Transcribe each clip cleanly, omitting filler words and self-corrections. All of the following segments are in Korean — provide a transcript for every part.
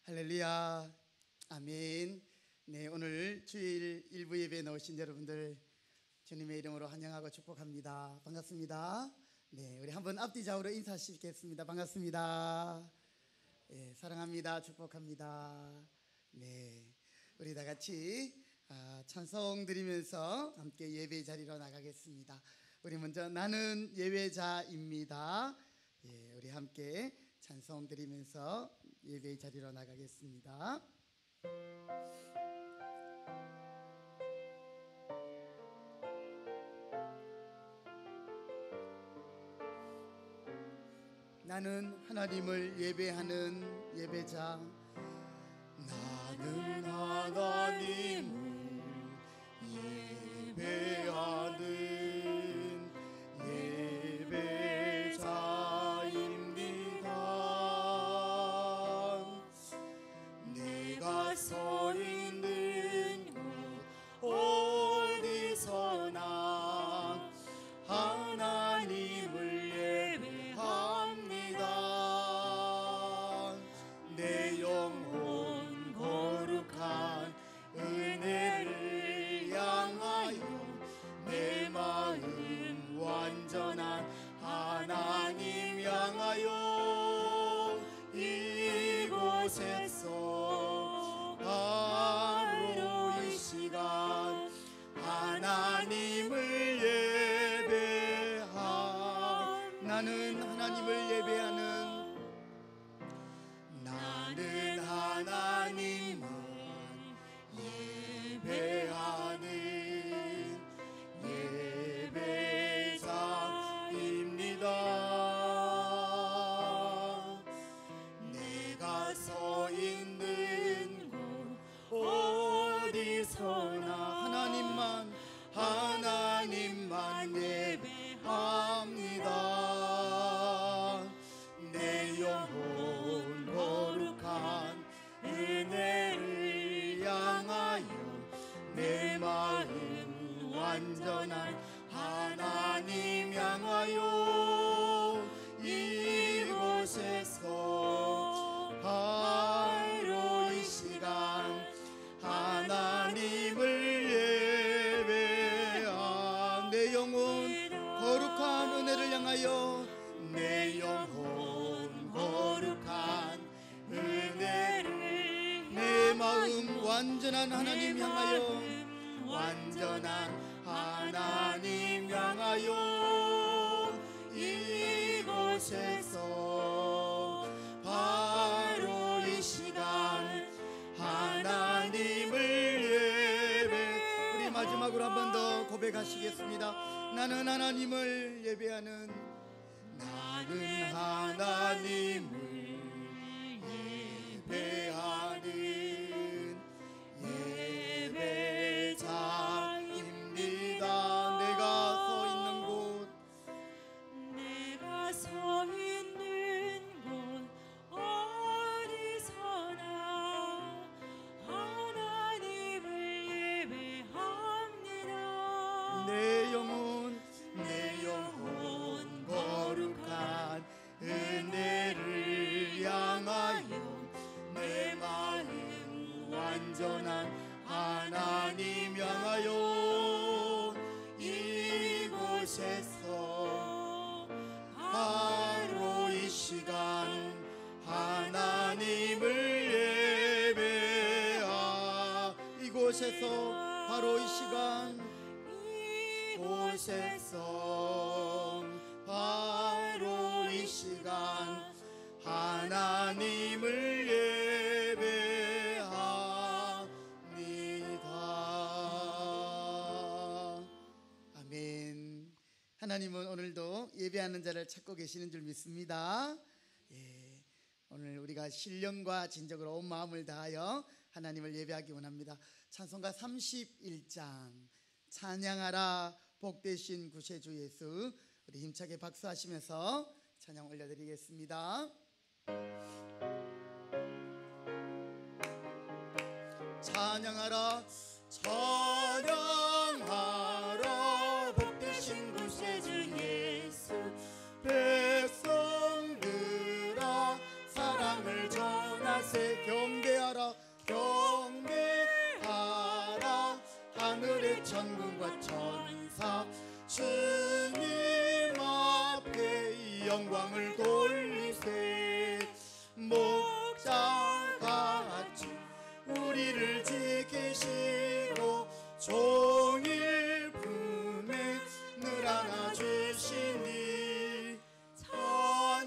할렐루야, 아멘. 네, 오늘 주일 일부 예배에 나오신 여러분들 주님의 이름으로 환영하고 축복합니다. 반갑습니다. 네, 우리 한번 앞뒤 좌우로 인사하시겠습니다. 반갑습니다. 네, 사랑합니다. 축복합니다. 네, 우리 다 같이 찬송 드리면서 함께 예배 자리로 나가겠습니다. 우리 먼저 나는 예배자입니다. 예, 우리 함께 찬송 드리면서 예배 자리로 나가겠습니다. 나는 하나님을 예배하는 예배자. 나는 하나님을 예배하는 예배자입니다. 내가 서 있는 곳 어디서나 하나님을 예배합니다. 내 영혼 거룩한 은혜를 향하여 내 마음 완전한 하나님 향하여 이곳에서 바로 이 시간 하나님을 예배하. 나는 하나님을 예배하는, 나는 하나님을 예배하는 예배자입니다. 내가 서 있는 곳 어디서나 하나님만 예배합니다. 내 영혼 거룩한 은혜를 향하여 내 마음 완전한 하나님 향하여 이곳에서 바로 이 시간 하나님을 예배하. 내 영혼 거룩한 은혜를 향하여 내 영혼 거룩한 은혜를 내 마음 완전한 하나님 향하여 완전한 하나님 향하여 이곳에서 바로 이 시간 하나님을 예배. 우리 마지막으로 한 번 더 고백하시겠습니다. 나는 하나님을 예배하는, 나는 하나님을 예배하는 예배자입니다. 내가 서 있는 곳 어디서나 하나님을 예배합니다. 내 영혼 거룩한 은혜를 향하여 내 마음 완전한 하나님 향하여 이곳에서 바로 이 시간 하나님을 예배하. 이곳에서 바로 이 시간 이곳에서 바로 이 시간 하나님을 예배합니다. 아멘. 하나님은 오늘도 예배하는 자를 찾고 계시는 줄 믿습니다. 예, 오늘 우리가 신령과 진정으로 온 마음을 다하여 하나님을 예배하기 원합니다. 찬송가 31장 찬양하라 복되신 구세주 예수. 우리 힘차게 박수하시면서 찬양 올려드리겠습니다. 찬양하라 찬양하라 복되신 구세주 예수. 백성 영광을 돌리세. 목자같이 우리를 지키시고 종일 품에 늘 안아주시니 찬양하라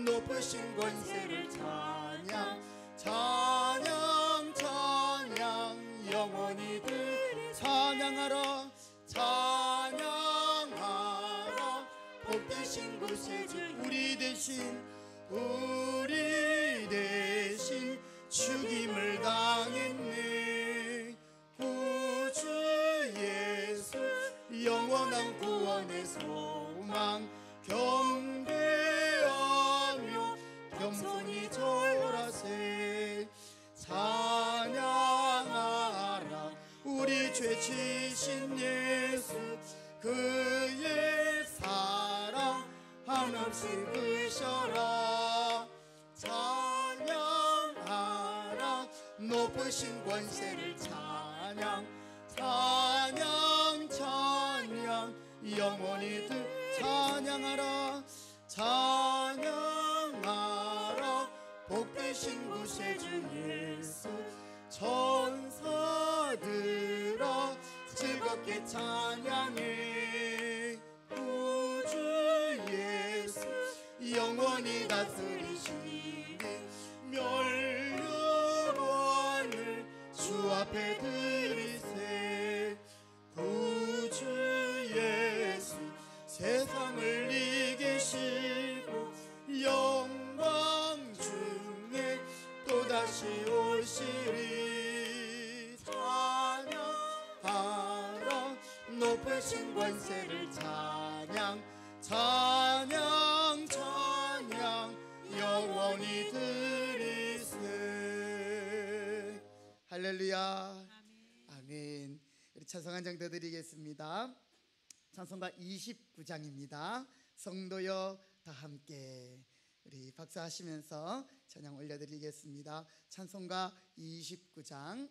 높으신 권세를 찬양 찬양 찬양 영원히 찬양하라 찬양하라 복되신 구세주 우리 대신 죽임을 당했네. 구주 예수 영원한 구원의 소망 경배하며 겸손히 절하세. 찬양하라 우리 죄 지신 예수 그의 사랑 한없이 크셔라. 찬양하라 높으신 권세를 찬양 찬양 찬양 영원히 찬양하라 찬양하라 복되신 구세주 예수. 천사들아 즐겁게 찬양해. 구주 예수 영원히 다스리시니 멸류관을 주 앞에 드리세. 구주 예수 세상을 이기시고 영광 중에 또다시 오시리. 찬양하라 높으신 권세를 찬양 찬양 찬양 영원히 드리세. 할렐루야. 아멘. 우리 찬송 한 장 더 드리겠습니다. 찬송가 29장입니다. 성도여 다 함께. 우리 박수하시면서 찬양 올려드리겠습니다. 찬송가 29장.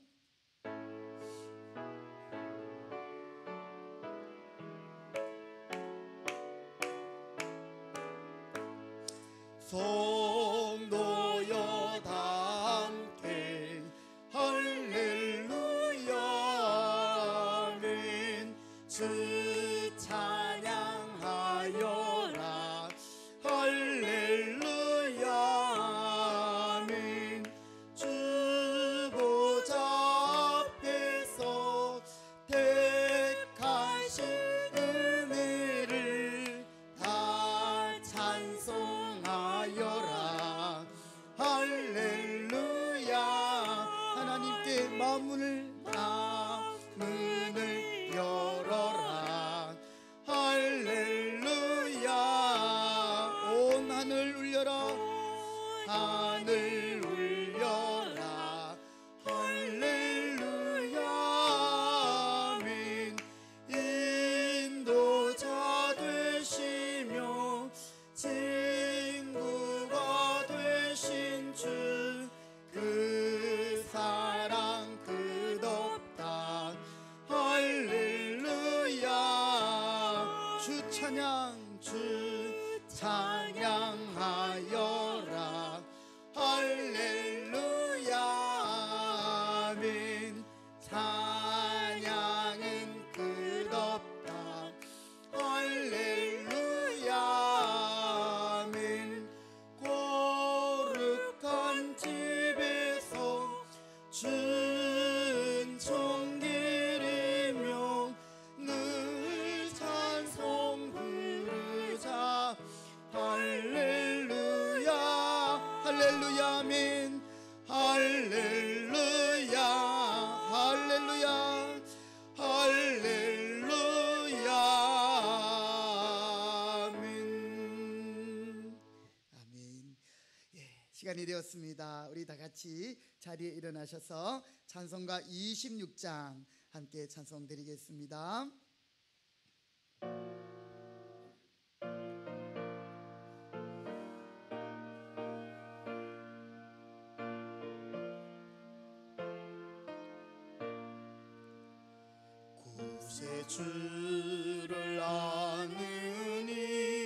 성도여 다 함께 할렐루야 아멘. 주 찬양하여라 할렐루야 아멘. 주 보좌 앞에서 택하신 은혜를 다 찬송하여라 할렐루야. 하나님께 마음문을 열어라 할렐루야. 온 하늘 울려라 하늘 울려라 할렐루야 아멘. 인도자 되시며 친구가 되신 주 그 사랑 끝없다 할렐루야. 주 찬양하여라 할렐루야 아멘. 찬양은 끝없다 할렐루야 아멘. 거룩한 집에서 준총 기리며 늘 찬송 부르자 할렐루야 할렐루야 아멘 할렐루야 할렐루야 할렐루야 아멘 아멘. 시간이 되었습니다. 우리 다 같이 자리에 일어나셔서 찬송가 26장 함께 찬송 드리겠습니다. 구세주를 아느니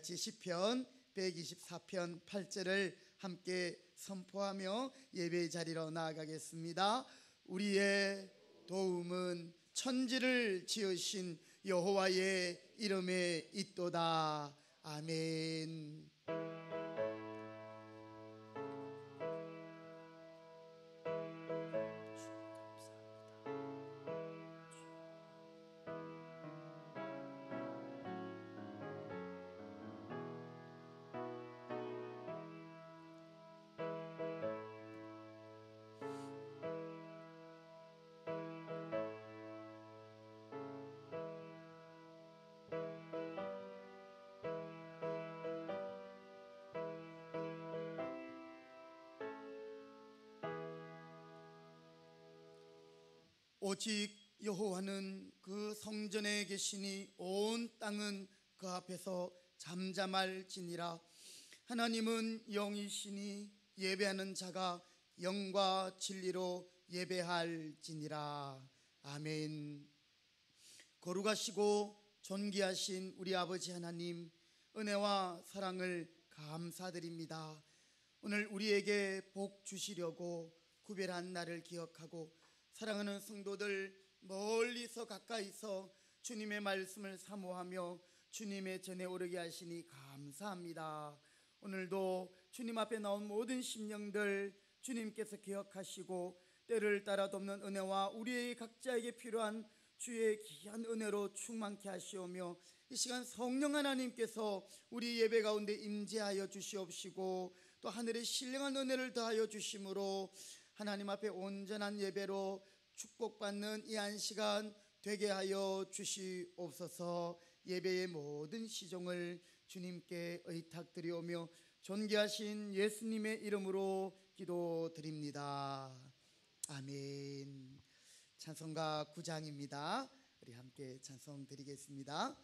같이 시편 124편 8절을 함께 선포하며 예배의 자리로 나아가겠습니다. 우리의 도움은 천지를 지으신 여호와의 이름에 있도다. 아멘. 오직 여호와는 그 성전에 계시니 온 땅은 그 앞에서 잠잠할지니라. 하나님은 영이시니 예배하는 자가 영과 진리로 예배할지니라. 아멘. 거룩하시고 존귀하신 우리 아버지 하나님, 은혜와 사랑을 감사드립니다. 오늘 우리에게 복 주시려고 구별한 날을 기억하고 사랑하는 성도들 멀리서 가까이서 주님의 말씀을 사모하며 주님의 전에 오르게 하시니 감사합니다. 오늘도 주님 앞에 나온 모든 심령들 주님께서 기억하시고 때를 따라 돕는 은혜와 우리의 각자에게 필요한 주의 귀한 은혜로 충만케 하시오며 이 시간 성령 하나님께서 우리 예배 가운데 임재하여 주시옵시고 또 하늘의 신령한 은혜를 더하여 주심으로 하나님 앞에 온전한 예배로 축복받는 이 한 시간 되게 하여 주시옵소서. 예배의 모든 시종을 주님께 의탁드리오며 존귀하신 예수님의 이름으로 기도드립니다. 아멘. 찬송가 9장입니다. 우리 함께 찬송 드리겠습니다.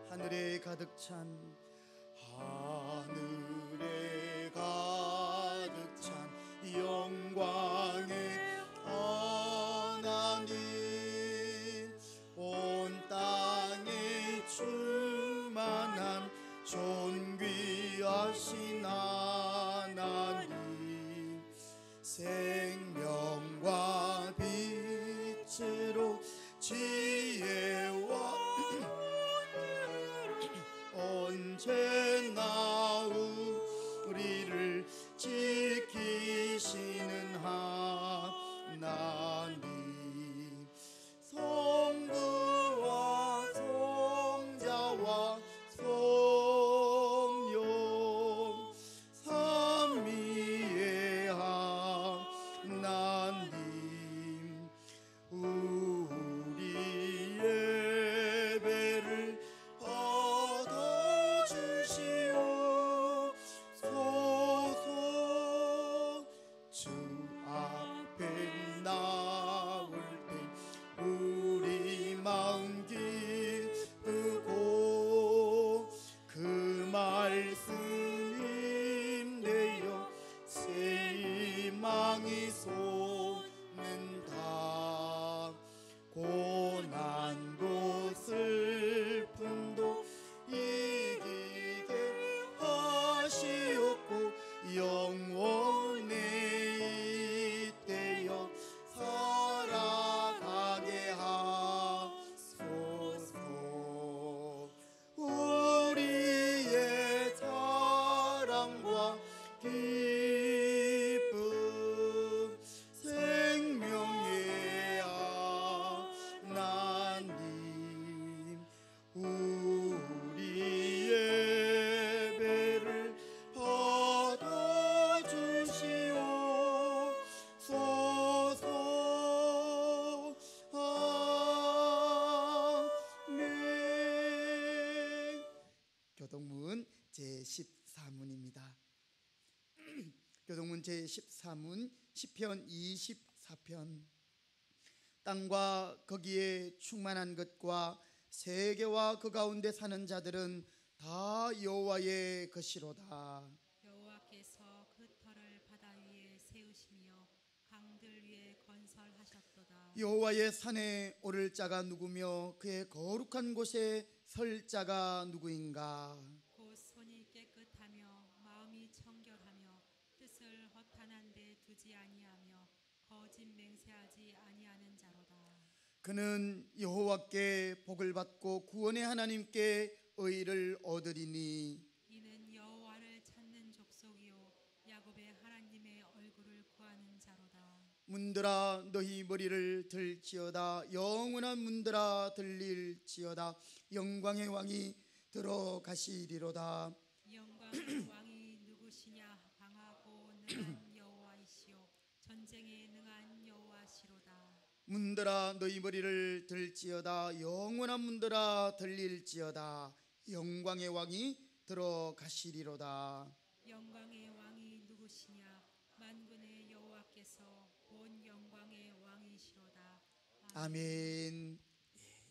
하늘에 가득 찬 영광의 하나님, 온 땅에 충만한 존귀하신 하나님, 생명과 빛으로 지혜와 언제나 우리를 지키시는 하나님, 성부와 성자와 성령 삼위의 하나님, 우리 예배를 주 앞에 나올 때 우리 마음 기쁘고 그 말씀 힘내어 새 희망이 솟는다. 고난도 슬픔도 이기게 하시옵고 영원히 이때여 살아가게 하소서. 우리의 사랑과 기쁨 생명의 하나님, 우리 예배를 받아주시옵소서. 아멘. 교동문 제14문입니다. 교동문 제14문 시편 24편. 땅과 거기에 충만한 것과 세계와 그 가운데 사는 자들은 다 여호와의 것이로다. 여호와께서 그 터를 바다 위에 세우시며 강들 위에 여호와의 산에 오를 자가 누구며 그의 거룩한 곳에 설 자가 누구인가? 곧 손이 깨끗하며 마음이 청결하며 뜻을 허탄한 데 두지 아니하며 거짓 맹세하지 아니하는 자로다. 그는 여호와께 복을 받고 구원의 하나님께 의를 얻으리니 이는 여호와를 찾는 족속이요 야곱의 하나님의 얼굴을 구하는 자로다. 문들아 너희 머리를 들지어다. 영원한 문들아 들릴지어다. 영광의 왕이 들어가시리로다. 영광의 왕이 누구시냐? 강하고 능한 여호와이시요 전쟁에 능한 여호와시로다. 문들아 너희 머리를 들지어다. 영원한 문들아 들릴지어다. 영광의 왕이 들어가시리로다. 영광의 왕이 누구시냐? 만군의 여호와께서 본 영광의 왕이시로다. 아멘.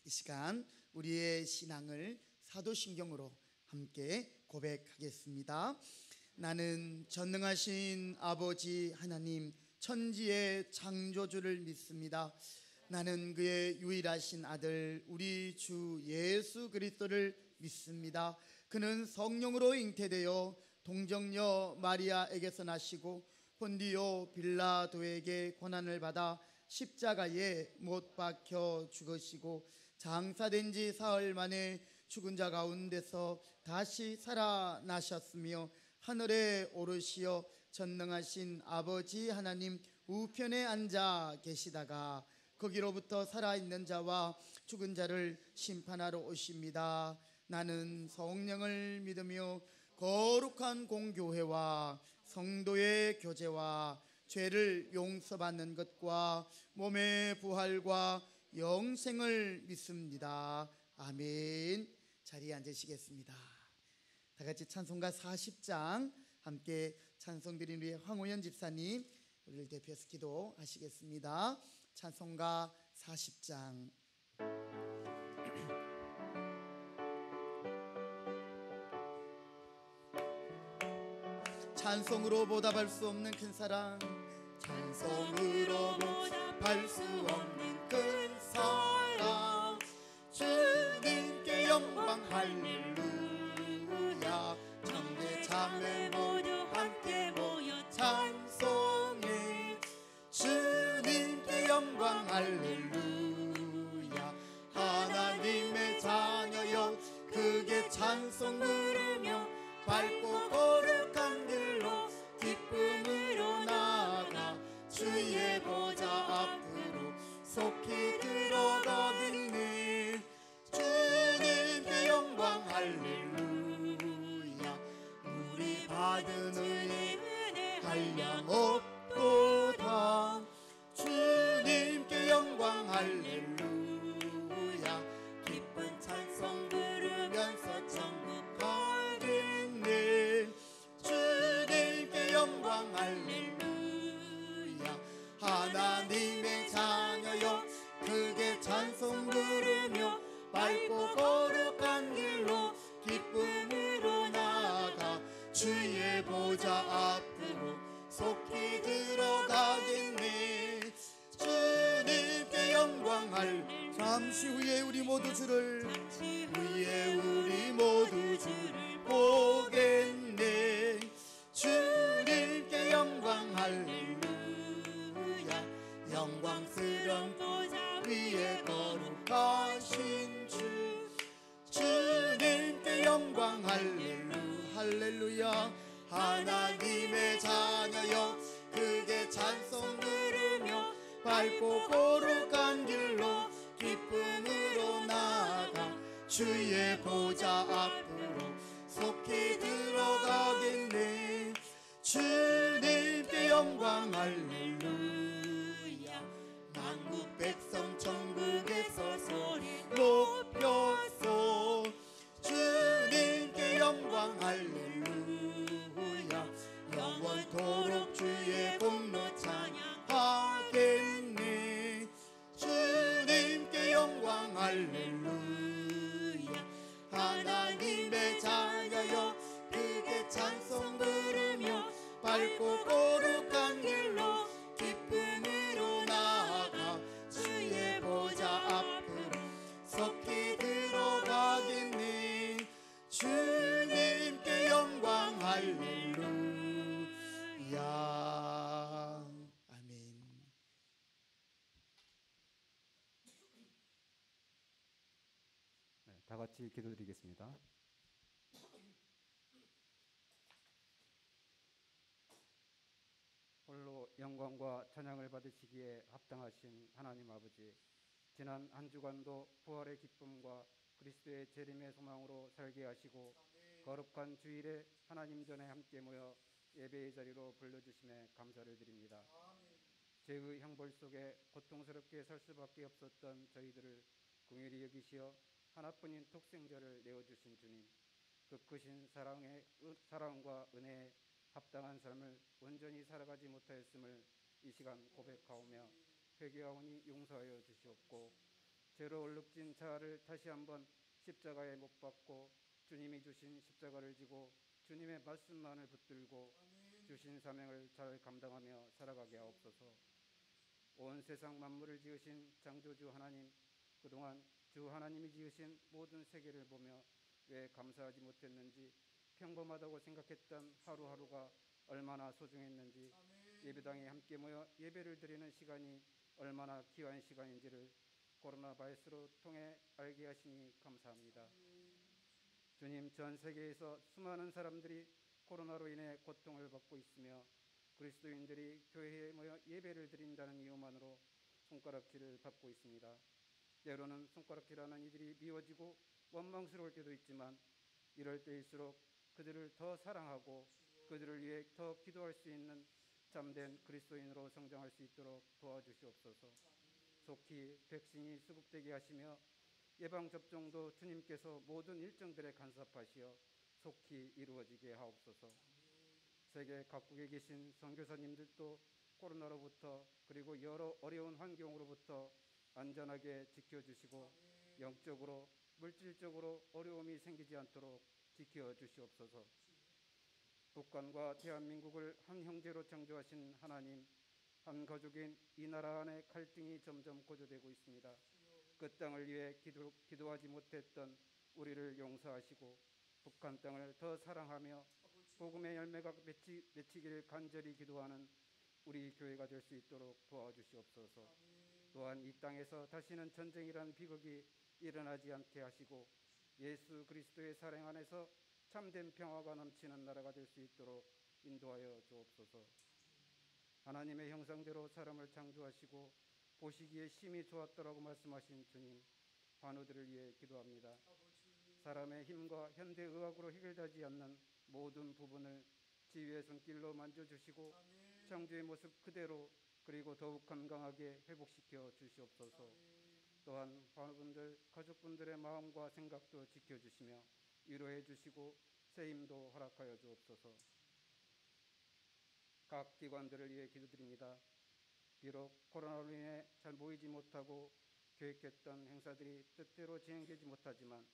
이 시간 우리의 신앙을 사도신경으로 함께 고백하겠습니다. 나는 전능하신 아버지 하나님 천지의 창조주를 믿습니다. 나는 그의 유일하신 아들 우리 주 예수 그리스도를 믿습니다. 그는 성령으로 잉태되어 동정녀 마리아에게서 나시고 본디오 빌라도에게 고난을 받아 십자가에 못 박혀 죽으시고 장사된 지 사흘 만에 죽은 자 가운데서 다시 살아나셨으며 하늘에 오르시어 전능하신 아버지 하나님 우편에 앉아 계시다가 거기로부터 살아있는 자와 죽은 자를 심판하러 오십니다. 나는 성령을 믿으며 거룩한 공교회와 성도의 교제와 죄를 용서받는 것과 몸의 부활과 영생을 믿습니다. 아멘. 자리에 앉으시겠습니다. 다 같이 찬송가 40장 함께 찬송 드린 우리 황호연 집사님 우리를 대표해서 기도하시겠습니다. 찬송가 40장. 찬송으로 보답할 수 없는 큰 사랑, 찬송으로 보답할 수 없는 큰 사랑, 주님께 영광 할렐루야. 정대 자매 모두 함께 모여 찬송해. 주님께 영광 할렐루야. 하나님의 자녀여 크게 찬송 부르며 밝고 거룩한 길로 기쁨으로 나아가 주의 보좌 앞으로 속히 들어가겠네. 주님께 영광 할렐루야. 우리 받은 은혜 한량 없도다. 주님께 영광 할렐루야. 기쁜 찬송 부르면서 천국 가겠네. 주님께 영광 할렐루야. 하나님의 자녀여 크게 찬송 부르며 밝고 거룩한 길로 기쁨으로 나아가 주의 보좌 앞으로 속히 들어가겠네. 주님께 영광 할렐루야. 잠시 후에 우리 모두 주를 보겠네. 주님께 영광 할렐루야. 영광스러운 보좌 위에 거룩하신 주, 주님께 영광 할렐루야. 하나님의 자녀여 크게 찬송 부르며 밝고 거룩한 길로 기쁨으로 나아가 주의 보좌 앞으로 속히 들어가겠네. 주님께 영광 할렐루야. 만국 백성 천국에서 소리 높였소. 주님께 영광 할렐루야. 영원토록 주의 공로 찬양하겠네. 주님께 영광 할렐루야. 하나님의 자녀여 크게 찬송 부르며 밝고 거룩한 길로 기쁨으로 나아가 주의 같이 기도드리겠습니다. 홀로 영광과 찬양을 받으시기에 합당하신 하나님 아버지, 지난 한 주간도 부활의 기쁨과 그리스도의 재림의 소망으로 살게 하시고 거룩한 주일에 하나님 전에 함께 모여 예배의 자리로 불러주심에 감사를 드립니다. 죄의 형벌 속에 고통스럽게 살 수밖에 없었던 저희들을 긍휼히 여기시어 하나뿐인 독생자를 내어주신 주님, 그 크신 사랑과 은혜에 합당한 삶을 온전히 살아가지 못하였음을 이 시간 고백하오며 회개하오니 용서하여 주시옵고, 죄로 얼룩진 자아를 다시 한번 십자가에 못 박고 주님이 주신 십자가를 지고 주님의 말씀만을 붙들고 주신 사명을 잘 감당하며 살아가게 하옵소서. 온 세상 만물을 지으신 창조주 하나님, 그동안 주 하나님이 지으신 모든 세계를 보며 왜 감사하지 못했는지, 평범하다고 생각했던 하루하루가 얼마나 소중했는지, 예배당에 함께 모여 예배를 드리는 시간이 얼마나 귀한 시간인지를 코로나 바이러스로 통해 알게 하시니 감사합니다. 주님, 전 세계에서 수많은 사람들이 코로나로 인해 고통을 받고 있으며 그리스도인들이 교회에 모여 예배를 드린다는 이유만으로 손가락질을 받고 있습니다. 때로는 손가락질하는 이들이 미워지고 원망스러울 때도 있지만, 이럴 때일수록 그들을 더 사랑하고 그들을 위해 더 기도할 수 있는 참된 그리스도인으로 성장할 수 있도록 도와주시옵소서. 속히 백신이 수급되게 하시며 예방접종도 주님께서 모든 일정들에 간섭하시어 속히 이루어지게 하옵소서. 세계 각국에 계신 선교사님들도 코로나로부터 그리고 여러 어려운 환경으로부터 안전하게 지켜주시고 영적으로 물질적으로 어려움이 생기지 않도록 지켜주시옵소서. 북한과 대한민국을 한 형제로 창조하신 하나님, 한 가족인 이 나라 안에 갈등이 점점 고조되고 있습니다. 그 땅을 위해 기도하지 못했던 우리를 용서하시고 북한 땅을 더 사랑하며 복음의 열매가 맺히기를 간절히 기도하는 우리 교회가 될 수 있도록 도와주시옵소서. 또한 이 땅에서 다시는 전쟁이란 비극이 일어나지 않게 하시고 예수 그리스도의 사랑 안에서 참된 평화가 넘치는 나라가 될 수 있도록 인도하여 주옵소서. 하나님의 형상대로 사람을 창조하시고 보시기에 심히 좋았더라고 말씀하신 주님, 환우들을 위해 기도합니다. 사람의 힘과 현대의학으로 해결되지 않는 모든 부분을 지휘의 손길로 만져주시고 창조의 모습 그대로 그리고 더욱 건강하게 회복시켜 주시옵소서. 또한 환우분들, 가족분들의 마음과 생각도 지켜주시며 위로해 주시고 새 힘도 허락하여 주옵소서. 각 기관들을 위해 기도드립니다. 비록 코로나로 인해 잘 모이지 못하고 계획했던 행사들이 뜻대로 진행되지 못하지만,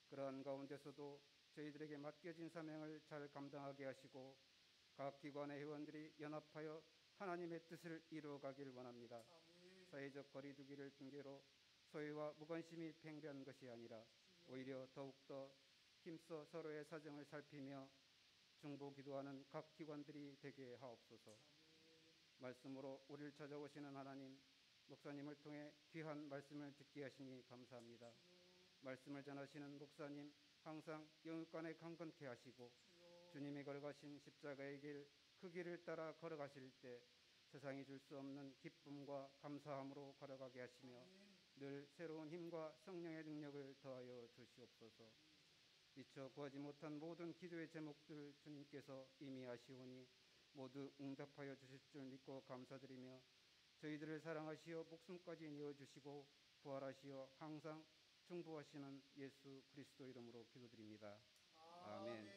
그러한 가운데서도 저희들에게 맡겨진 사명을 잘 감당하게 하시고 각 기관의 회원들이 연합하여 하나님의 뜻을 이루어가길 원합니다. 사회적 거리두기를 핑계로 소외와 무관심이 팽배한 것이 아니라 오히려 더욱더 힘써 서로의 사정을 살피며 중보 기도하는 각 기관들이 되게 하옵소서. 말씀으로 우리를 찾아오시는 하나님, 목사님을 통해 귀한 말씀을 듣게 하시니 감사합니다. 말씀을 전하시는 목사님, 항상 영육간에 강건케 하시고 주님이 걸어가신 십자가의 길, 그 길을 따라 걸어가실 때 세상이 줄 수 없는 기쁨과 감사함으로 걸어가게 하시며 늘 새로운 힘과 성령의 능력을 더하여 주시옵소서. 미처 구하지 못한 모든 기도의 제목들 주님께서 이미 아시오니 모두 응답하여 주실 줄 믿고 감사드리며 저희들을 사랑하시어 목숨까지 내어주시고 부활하시어 항상 중보하시는 예수 그리스도 이름으로 기도드립니다. 아멘.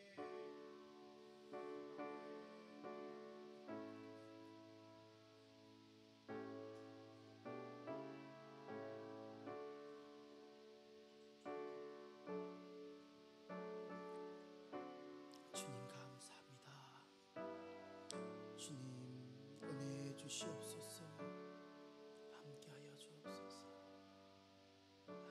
주님 감사합니다. 주님 은혜 주시옵소서. 함께하여 주옵소서. 아멘.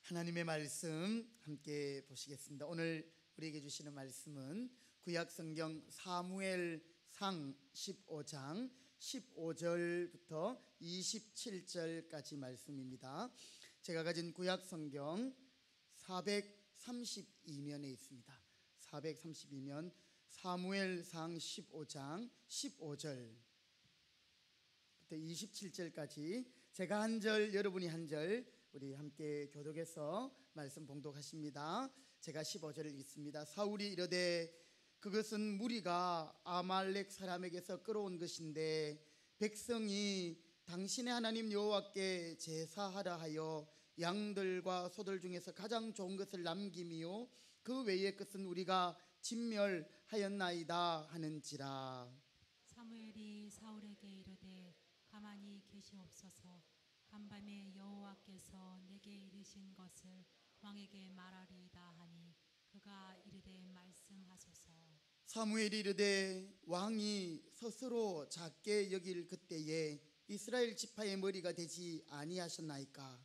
하나님의 말씀 함께 보시겠습니다. 오늘 우리에게 주시는 말씀은 구약 성경 사무엘상 15장 15절부터 27절까지 말씀입니다. 제가 가진 구약 성경 432면에 있습니다. 432면 사무엘상 15장 15절부터 27절까지 제가 한 절, 여러분이 한 절, 우리 함께 교독해서 말씀 봉독하십니다. 제가 15절을 읽습니다. 사울이 이르되 그것은 무리가 아말렉 사람에게서 끌어온 것인데 백성이 당신의 하나님 여호와께 제사하라 하여 양들과 소들 중에서 가장 좋은 것을 남김이요 그 외의 것은 우리가 진멸하였나이다 하는지라. 사무엘이 사울에게 이르되 가만히 계시옵소서. 간밤에 여호와께서 내게 이르신 것을 왕에게 말하리이다 하니 그가 이르되 말씀하소서. 사무엘이 이르되 왕이 스스로 작게 여길 그때에 이스라엘 지파의 머리가 되지 아니하셨나이까.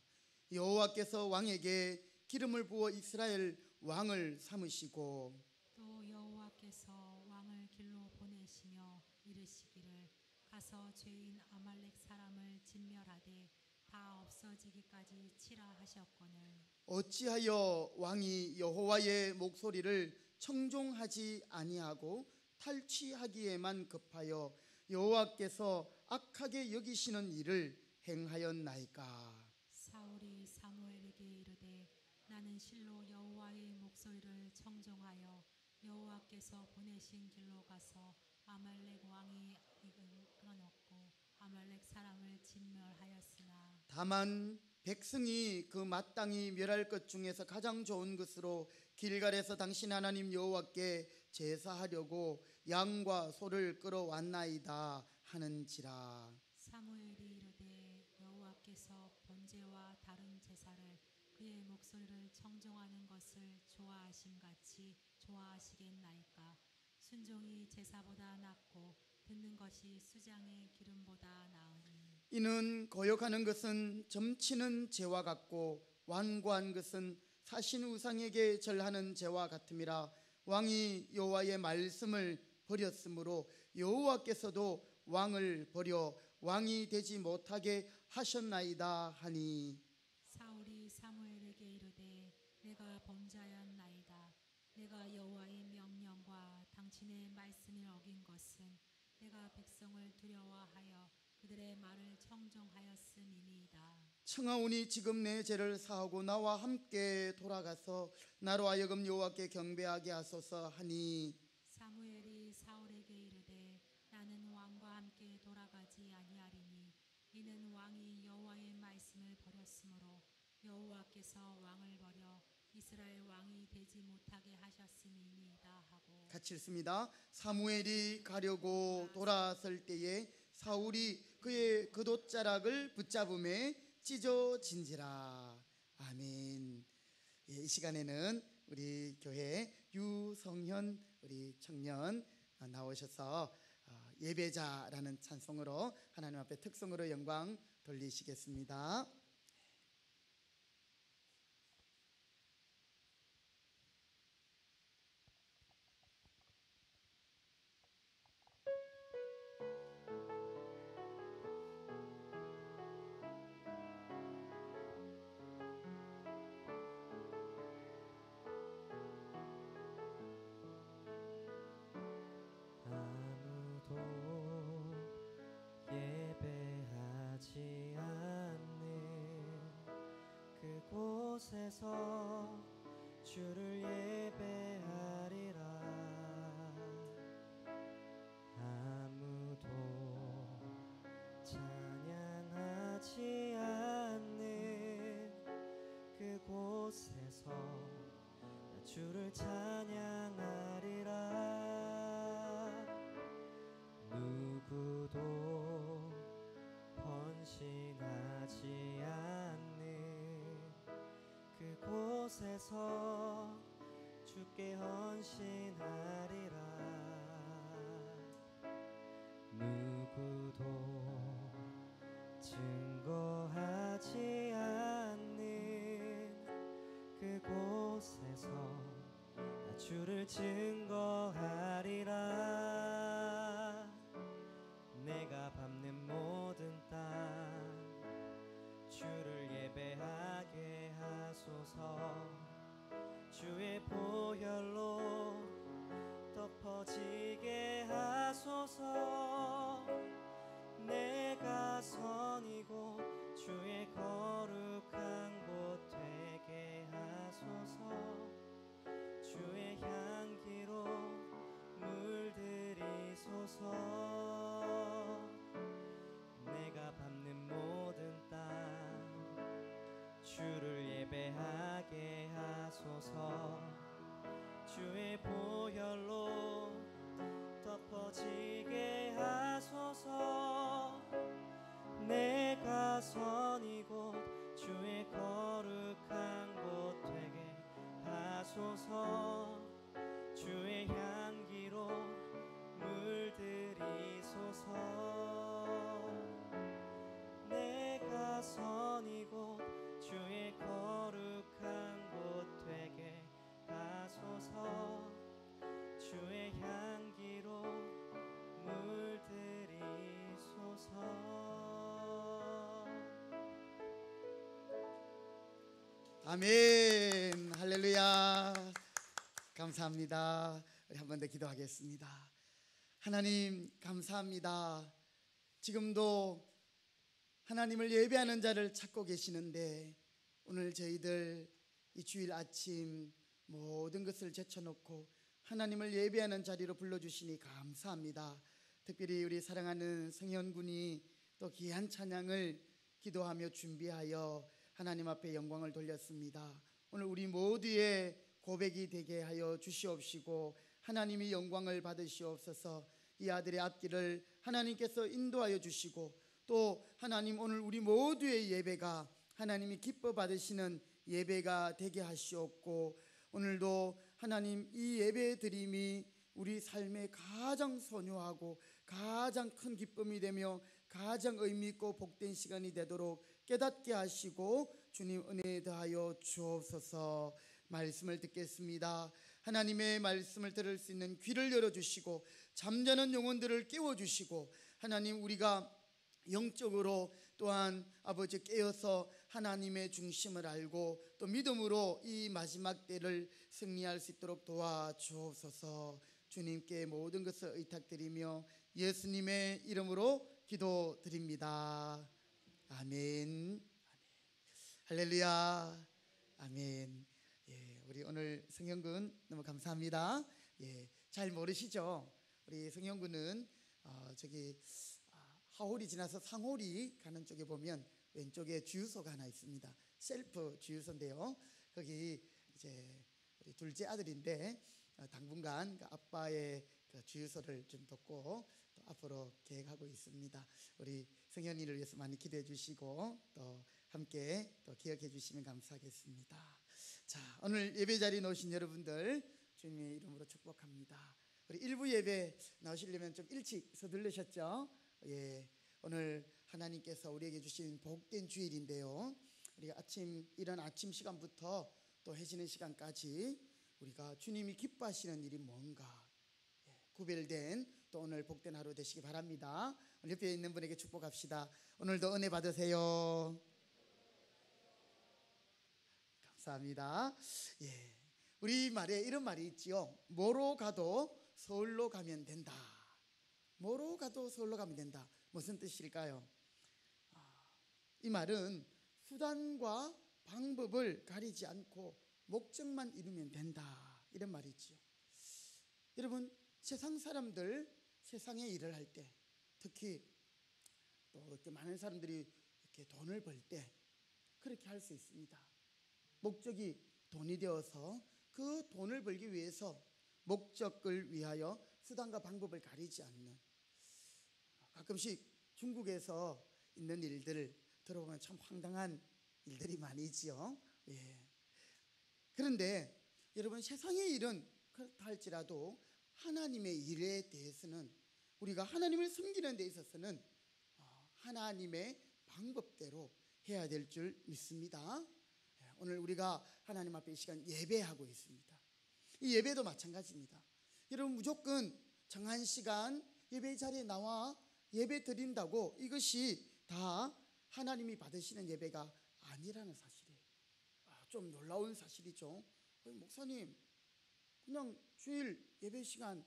여호와께서 왕에게 기름을 부어 이스라엘 왕을 삼으시고 또 여호와께서 왕을 길로 보내시며 이르시기를 가서 죄인 아말렉 사람을 진멸하되 다 없어지기까지 치라 하셨거늘 어찌하여 왕이 여호와의 목소리를 청종하지 아니하고 탈취하기에만 급하여 여호와께서 악하게 여기시는 일을 행하였나이까. 사울이 사무엘에게 이르되 나는 실로 여호와의 목소리를 청종하여 여호와께서 보내신 길로 가서 아말렉 왕이 이끌어놓고 아말렉 사람을 진멸하였으나 다만 백성이 그 마땅히 멸할 것 중에서 가장 좋은 것으로 길갈에서 당신 하나님 여호와께 제사하려고 양과 소를 끌어왔나이다 하는지라. 사무엘이 이르되 여호와께서 번제와 다른 제사를 그의 목소리를 청종하는 것을 좋아하심 같이 좋아하시겠나이까. 순종이 제사보다 낫고 듣는 것이 수장의 기름보다 나으니 이는 거역하는 것은 점치는 죄와 같고 완고한 것은 사신 우상에게 절하는 죄와 같음이라. 왕이 여호와의 말씀을 버렸으므로 여호와께서도 왕을 버려 왕이 되지 못하게 하셨나이다 하니. 사울이 사무엘에게 이르되 내가 범죄하였나이다. 내가 여호와의 명령과 당신의 말씀을 어긴 것은 내가 백성을 두려워하여 그들의 말을 청종하였음이니이다. 청하오니 지금 내 죄를 사하고 나와 함께 돌아가서 나로 하여금 여호와께 경배하게 하소서 하니. 사무엘이 사울에게 이르되 나는 왕과 함께 돌아가지 아니하리니 이는 왕이 여호와의 말씀을 버렸으므로 여호와께서 왕을 버려 이스라엘 왕이 되지 못하게 하셨음이니이다 하고. 같이 읽습니다. 사무엘이 가려고 돌아설 때에 사울이 그의 겉옷자락을 붙잡음에 찢어진지라. 아멘. 예, 이 시간에는 우리 교회 유성현 우리 청년 나오셔서 예배자라는 찬송으로 하나님 앞에 특성으로 영광 돌리시겠습니다. 예배하지 않는 그곳에서 주를 예배하리라. 아무도 찬양하지 않는 그곳에서 주를 찬양하리라. 누구도 헌신하지 않는 그곳에서 주께 헌신하리라. 누구도 증거하지 않는 그곳에서 주를 증거하리라. 내가 밤 하소서. 주의 보혈로 덮어지게 하소서. 내가 선이고 주의 거룩한 곳 되게 하소서. 주의 향기로 물들이소서. 내가 밟는 모든 땅 주를 예배하게 하소서. 주의 보혈로 덮어지게 하소서. 내가 선이고 주의 거룩한 곳 되게 하소서. 주의 향기로 물들이소서. 내가 선이고 주의 거룩한 곳 되게 하소서. 주의 향기로 물들이소서. 아멘. 할렐루야. 감사합니다. 우리 한 번 더 기도하겠습니다. 하나님 감사합니다. 지금도 하나님을 예배하는 자를 찾고 계시는데 오늘 저희들 이 주일 아침 모든 것을 제쳐놓고 하나님을 예배하는 자리로 불러주시니 감사합니다. 특별히 우리 사랑하는 성현군이 또 귀한 찬양을 기도하며 준비하여 하나님 앞에 영광을 돌렸습니다. 오늘 우리 모두의 고백이 되게 하여 주시옵시고 하나님이 영광을 받으시옵소서. 이 아들의 앞길을 하나님께서 인도하여 주시고 또 하나님 오늘 우리 모두의 예배가 하나님이 기뻐 받으시는 예배가 되게 하시옵고 오늘도 하나님 이 예배 드림이 우리 삶의 가장 소중하고 가장 큰 기쁨이 되며 가장 의미 있고 복된 시간이 되도록 깨닫게 하시고 주님 은혜 더하여 주옵소서. 말씀을 듣겠습니다. 하나님의 말씀을 들을 수 있는 귀를 열어주시고 잠자는 영혼들을 깨워주시고 하나님 우리가 영적으로 또한 아버지 깨어서 하나님의 중심을 알고 또 믿음으로 이 마지막 때를 승리할 수 있도록 도와주옵소서. 주님께 모든 것을 의탁드리며 예수님의 이름으로 기도드립니다. 아멘. 할렐루야. 아멘. 예, 우리 오늘 성현군 너무 감사합니다. 예, 잘 모르시죠? 우리 성현군은 저기 하홀이 지나서 상홀이 가는 쪽에 보면 왼쪽에 주유소가 하나 있습니다. 셀프 주유소인데요. 거기 이제 우리 둘째 아들인데 당분간 그 아빠의 그 주유소를 좀 돕고 또 앞으로 계획하고 있습니다. 우리 성현이를 위해서 많이 기도해 주시고 또 함께 또 기억해 주시면 감사하겠습니다. 자, 오늘 예배 자리에 나오신 여러분들 주님의 이름으로 축복합니다. 우리 일부 예배 나오시려면 좀 일찍 서둘르셨죠? 예, 오늘 하나님께서 우리에게 주신 복된 주일인데요. 우리가 이런 아침 시간부터 또 해지는 시간까지 우리가 주님이 기뻐하시는 일이 뭔가 구별된 또 오늘 복된 하루 되시기 바랍니다. 옆에 있는 분에게 축복합시다. 오늘도 은혜 받으세요. 감사합니다. 예, 우리 말에 이런 말이 있지요. 뭐로 가도 서울로 가면 된다. 뭐로 가도 서울로 가면 된다. 무슨 뜻일까요? 이 말은 수단과 방법을 가리지 않고 목적만 이루면 된다. 이런 말이지요. 여러분, 세상 사람들 세상에 일을 할 때 특히 또 이렇게 많은 사람들이 이렇게 돈을 벌 때 그렇게 할 수 있습니다. 목적이 돈이 되어서 그 돈을 벌기 위해서 목적을 위하여 수단과 방법을 가리지 않는, 가끔씩 중국에서 있는 일들을 들어보면 참 황당한 일들이 많이 있지요. 예. 그런데 여러분, 세상의 일은 그렇다 할지라도 하나님의 일에 대해서는 우리가 하나님을 섬기는 데 있어서는 하나님의 방법대로 해야 될 줄 믿습니다. 오늘 우리가 하나님 앞에 이 시간 예배하고 있습니다. 이 예배도 마찬가지입니다. 여러분, 무조건 정한 시간 예배 자리에 나와 예배 드린다고 이것이 다 하나님이 받으시는 예배가 아니라는 사실이에요. 좀 놀라운 사실이죠. 목사님, 그냥 주일 예배 시간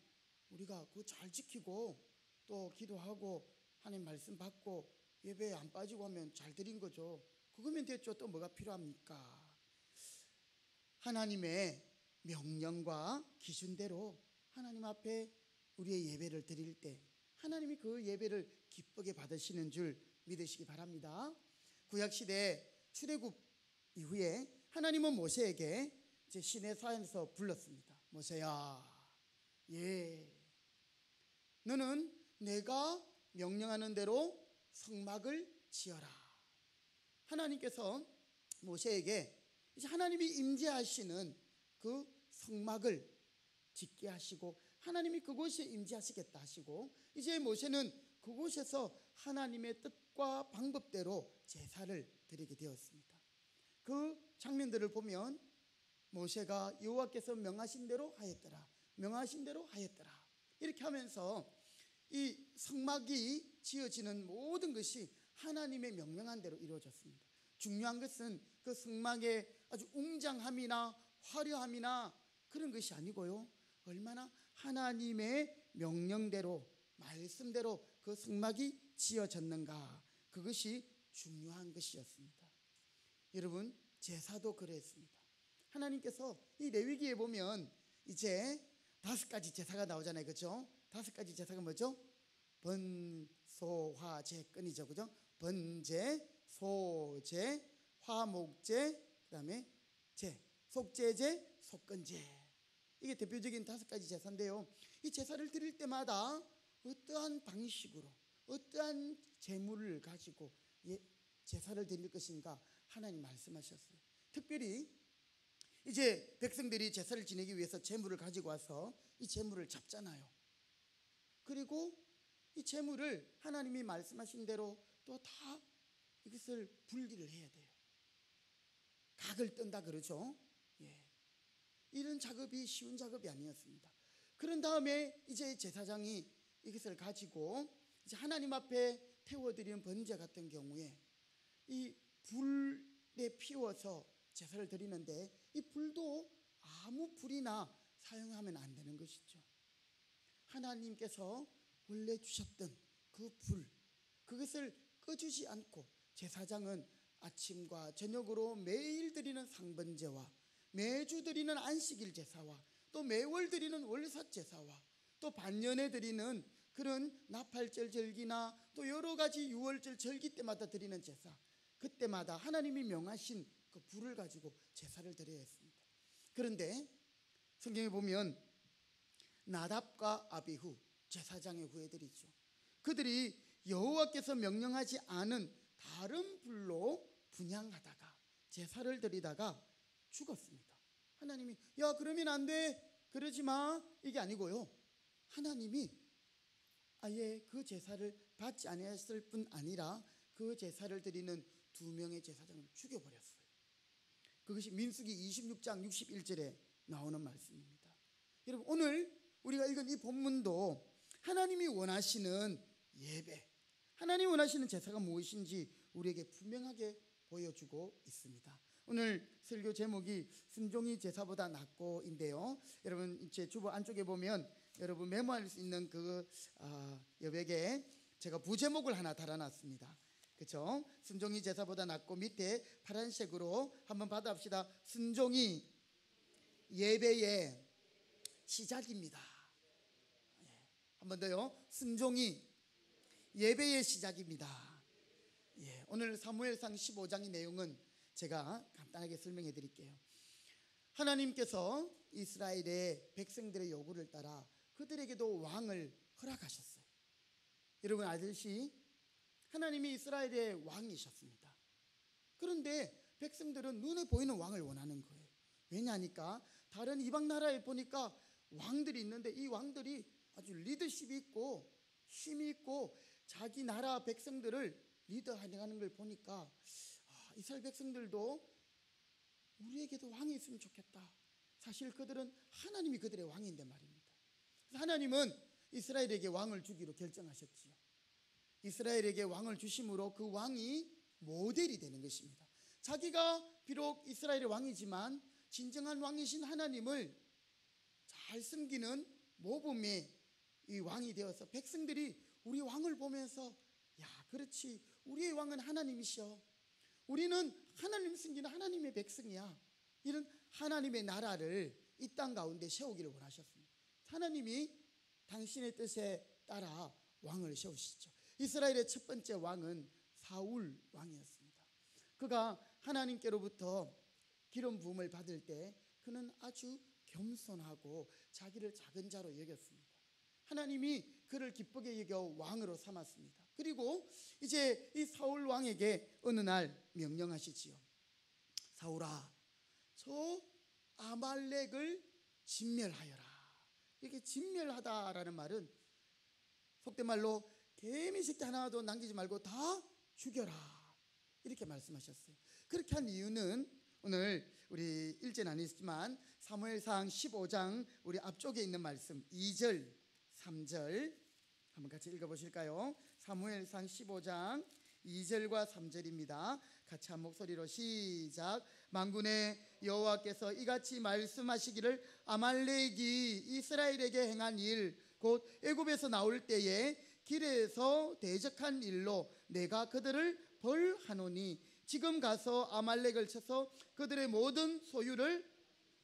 우리가 그거 잘 지키고 또 기도하고 하나님 말씀 받고 예배에 안 빠지고 하면 잘 드린 거죠. 그거면 됐죠. 또 뭐가 필요합니까? 하나님의 명령과 기준대로 하나님 앞에 우리의 예배를 드릴 때 하나님이 그 예배를 기쁘게 받으시는 줄 믿으시기 바랍니다. 구약시대 출애굽 이후에 하나님은 모세에게 이제 시내산에서 불렀습니다. 모세야, 너는 내가 명령하는 대로 성막을 지어라. 하나님께서 모세에게 이제 하나님이 임재하시는 그 성막을 짓게 하시고 하나님이 그곳에 임재하시겠다 하시고 이제 모세는 그곳에서 하나님의 뜻과 방법대로 제사를 드리게 되었습니다. 그 장면들을 보면 모세가 여호와께서 명하신 대로 하였더라, 명하신 대로 하였더라 이렇게 하면서 이 성막이 지어지는 모든 것이 하나님의 명령한 대로 이루어졌습니다. 중요한 것은 그 성막의 아주 웅장함이나 화려함이나 그런 것이 아니고요, 얼마나 하나님의 명령대로 말씀대로 그 성막이 지어졌는가, 그것이 중요한 것이었습니다. 여러분, 제사도 그랬습니다. 하나님께서 이 레위기에 보면 이제 5가지 제사가 나오잖아요, 그렇죠? 5가지 제사가 뭐죠? 번소화제 끈이죠, 그죠? 번제, 소제, 화목제, 그다음에 제, 속제제, 속건제. 이게 대표적인 5가지 제사인데요, 이 제사를 드릴 때마다 어떠한 방식으로 어떠한 제물을 가지고 제사를 드릴 것인가 하나님 말씀하셨어요. 특별히 이제 백성들이 제사를 지내기 위해서 제물을 가지고 와서 이 제물을 잡잖아요. 그리고 이 제물을 하나님이 말씀하신 대로 또 다 이것을 분리를 해야 돼요. 각을 뜬다 그러죠. 이런 작업이 쉬운 작업이 아니었습니다. 그런 다음에 이제 제사장이 이것을 가지고 이제 하나님 앞에 태워드리는 번제 같은 경우에 이 불에 피워서 제사를 드리는데 이 불도 아무 불이나 사용하면 안 되는 것이죠. 하나님께서 원래 주셨던 그 불, 그것을 꺼주지 않고 제사장은 아침과 저녁으로 매일 드리는 상번제와 매주 드리는 안식일 제사와 또 매월 드리는 월삭 제사와 또 반년에 드리는 그런 나팔절 절기나 또 여러 가지 유월절 절기 때마다 드리는 제사, 그때마다 하나님이 명하신 그 불을 가지고 제사를 드려야 했습니다. 그런데 성경에 보면 나답과 아비후 제사장의 후예들이죠. 그들이 여호와께서 명령하지 않은 다른 불로 분향하다가 제사를 드리다가 죽었습니다. 하나님이 야 그러면 안 돼, 그러지 마, 이게 아니고요, 하나님이 아예 그 제사를 받지 아니했을 뿐 아니라 그 제사를 드리는 2명의 제사장을 죽여버렸어요. 그것이 민수기 26장 61절에 나오는 말씀입니다. 여러분, 오늘 우리가 읽은 이 본문도 하나님이 원하시는 예배, 하나님이 원하시는 제사가 무엇인지 우리에게 분명하게 보여주고 있습니다. 오늘 설교 제목이 순종이 제사보다 낫고인데요, 여러분 제 주보 안쪽에 보면 여러분 메모할 수 있는 그 여백에 제가 부제목을 하나 달아놨습니다. 그렇죠? 순종이 제사보다 낫고 밑에 파란색으로 한번 받아봅시다. 순종이 예배의 시작입니다. 한 번 더요. 순종이 예배의 시작입니다. 오늘 사무엘상 15장의 내용은 제가 간단하게 설명해 드릴게요. 하나님께서 이스라엘의 백성들의 요구를 따라 그들에게도 왕을 허락하셨어요. 여러분 알듯이 하나님이 이스라엘의 왕이셨습니다. 그런데 백성들은 눈에 보이는 왕을 원하는 거예요. 왜냐하니까 다른 이방 나라에 보니까 왕들이 있는데 이 왕들이 아주 리더십이 있고 힘이 있고 자기 나라 백성들을 리더하는 걸 보니까 이스라엘 백성들도 우리에게도 왕이 있으면 좋겠다. 사실 그들은 하나님이 그들의 왕인데 말입니다. 하나님은 이스라엘에게 왕을 주기로 결정하셨지요. 이스라엘에게 왕을 주심으로 그 왕이 모델이 되는 것입니다. 자기가 비록 이스라엘의 왕이지만 진정한 왕이신 하나님을 잘 섬기는 모범의 이 왕이 되어서 백성들이 우리 왕을 보면서 야, 그렇지, 우리의 왕은 하나님이셔, 우리는 하나님 섬기는 하나님의 백성이야, 이런 하나님의 나라를 이 땅 가운데 세우기를 원하셨습니다. 하나님이 당신의 뜻에 따라 왕을 세우시죠. 이스라엘의 첫 번째 왕은 사울 왕이었습니다. 그가 하나님께로부터 기름 부음을 받을 때 그는 아주 겸손하고 자기를 작은 자로 여겼습니다. 하나님이 그를 기쁘게 여겨 왕으로 삼았습니다. 그리고 이제 이 사울 왕에게 어느 날 명령하시지요. 사울아, 저 아말렉을 진멸하여라. 이렇게 진멸하다라는 말은 속된 말로 개미 새끼 하나도 남기지 말고 다 죽여라, 이렇게 말씀하셨어요. 그렇게 한 이유는 오늘 우리 일제는 아니지만 사무엘상 15장 우리 앞쪽에 있는 말씀 2절 3절 한번 같이 읽어보실까요? 사무엘상 15장 2절과 3절입니다. 같이 한 목소리로 시작. 만군의 여호와께서 이같이 말씀하시기를 아말렉이 이스라엘에게 행한 일 곧 애굽에서 나올 때에 길에서 대적한 일로 내가 그들을 벌하노니 지금 가서 아말렉을 쳐서 그들의 모든 소유를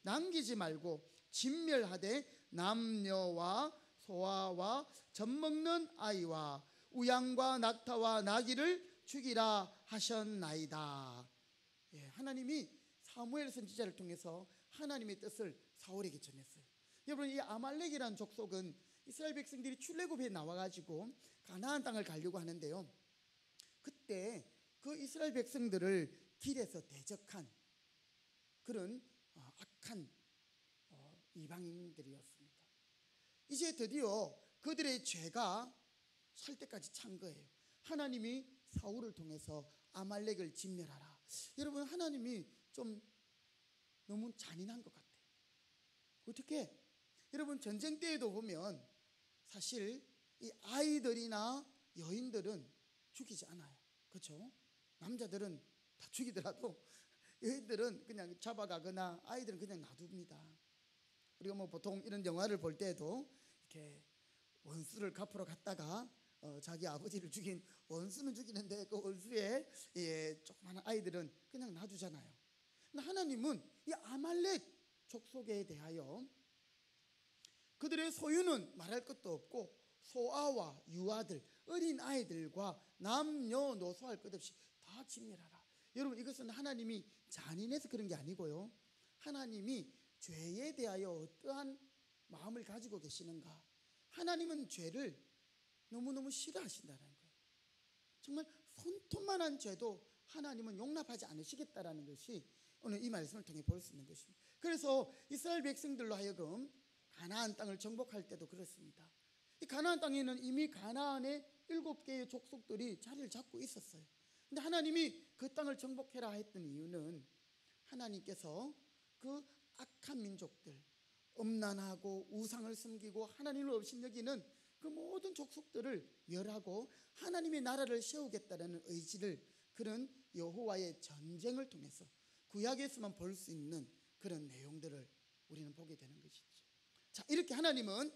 남기지 말고 진멸하되 남녀와 소아와 젖먹는 아이와 우양과 낙타와 나귀를 죽이라 하셨나이다. 하나님이 사무엘 선지자를 통해서 하나님의 뜻을 사울에게 전했어요. 여러분, 이 아말렉이라는 족속은 이스라엘 백성들이 출애굽에 나와가지고 가나안 땅을 가려고 하는데요, 그때 그 이스라엘 백성들을 길에서 대적한 그런 악한 이방인들이었습니다. 이제 드디어 그들의 죄가 살 때까지 찬 거예요. 하나님이 사울을 통해서 아말렉을 진멸하라. 여러분, 하나님이 좀 너무 잔인한 것 같아요. 어떻게? 여러분, 전쟁 때에도 보면 사실 이 아이들이나 여인들은 죽이지 않아요. 그렇죠? 남자들은 다 죽이더라도 여인들은 그냥 잡아가거나 아이들은 그냥 놔둡니다. 우리가 뭐 보통 이런 영화를 볼 때도 이렇게 원수를 갚으러 갔다가 자기 아버지를 죽인 원수는 죽이는데 그 원수의 조그마한 아이들은 그냥 놔두잖아요. 근데 하나님은 이 아말렉 족속에 대하여 그들의 소유는 말할 것도 없고 소아와 유아들, 어린 아이들과 남녀노소 할 것 없이 다 진멸하라. 여러분, 이것은 하나님이 잔인해서 그런 게 아니고요, 하나님이 죄에 대하여 어떠한 마음을 가지고 계시는가. 하나님은 죄를 너무너무 싫어하신다는 거예요. 정말 손톱만한 죄도 하나님은 용납하지 않으시겠다라는 것이 오늘 이 말씀을 통해 볼 수 있는 것입니다. 그래서 이스라엘 백성들로 하여금 가나안 땅을 정복할 때도 그렇습니다. 이 가나안 땅에는 이미 가나안의 7개의 족속들이 자리를 잡고 있었어요. 근데 하나님이 그 땅을 정복해라 했던 이유는 하나님께서 그 악한 민족들, 음란하고 우상을 섬기고 하나님을 업신여기는 그 모든 족속들을 멸하고 하나님의 나라를 세우겠다라는 의지를, 그런 여호와의 전쟁을 통해서 구약에서만 볼 수 있는 그런 내용들을 우리는 보게 되는 것이죠. 자, 이렇게 하나님은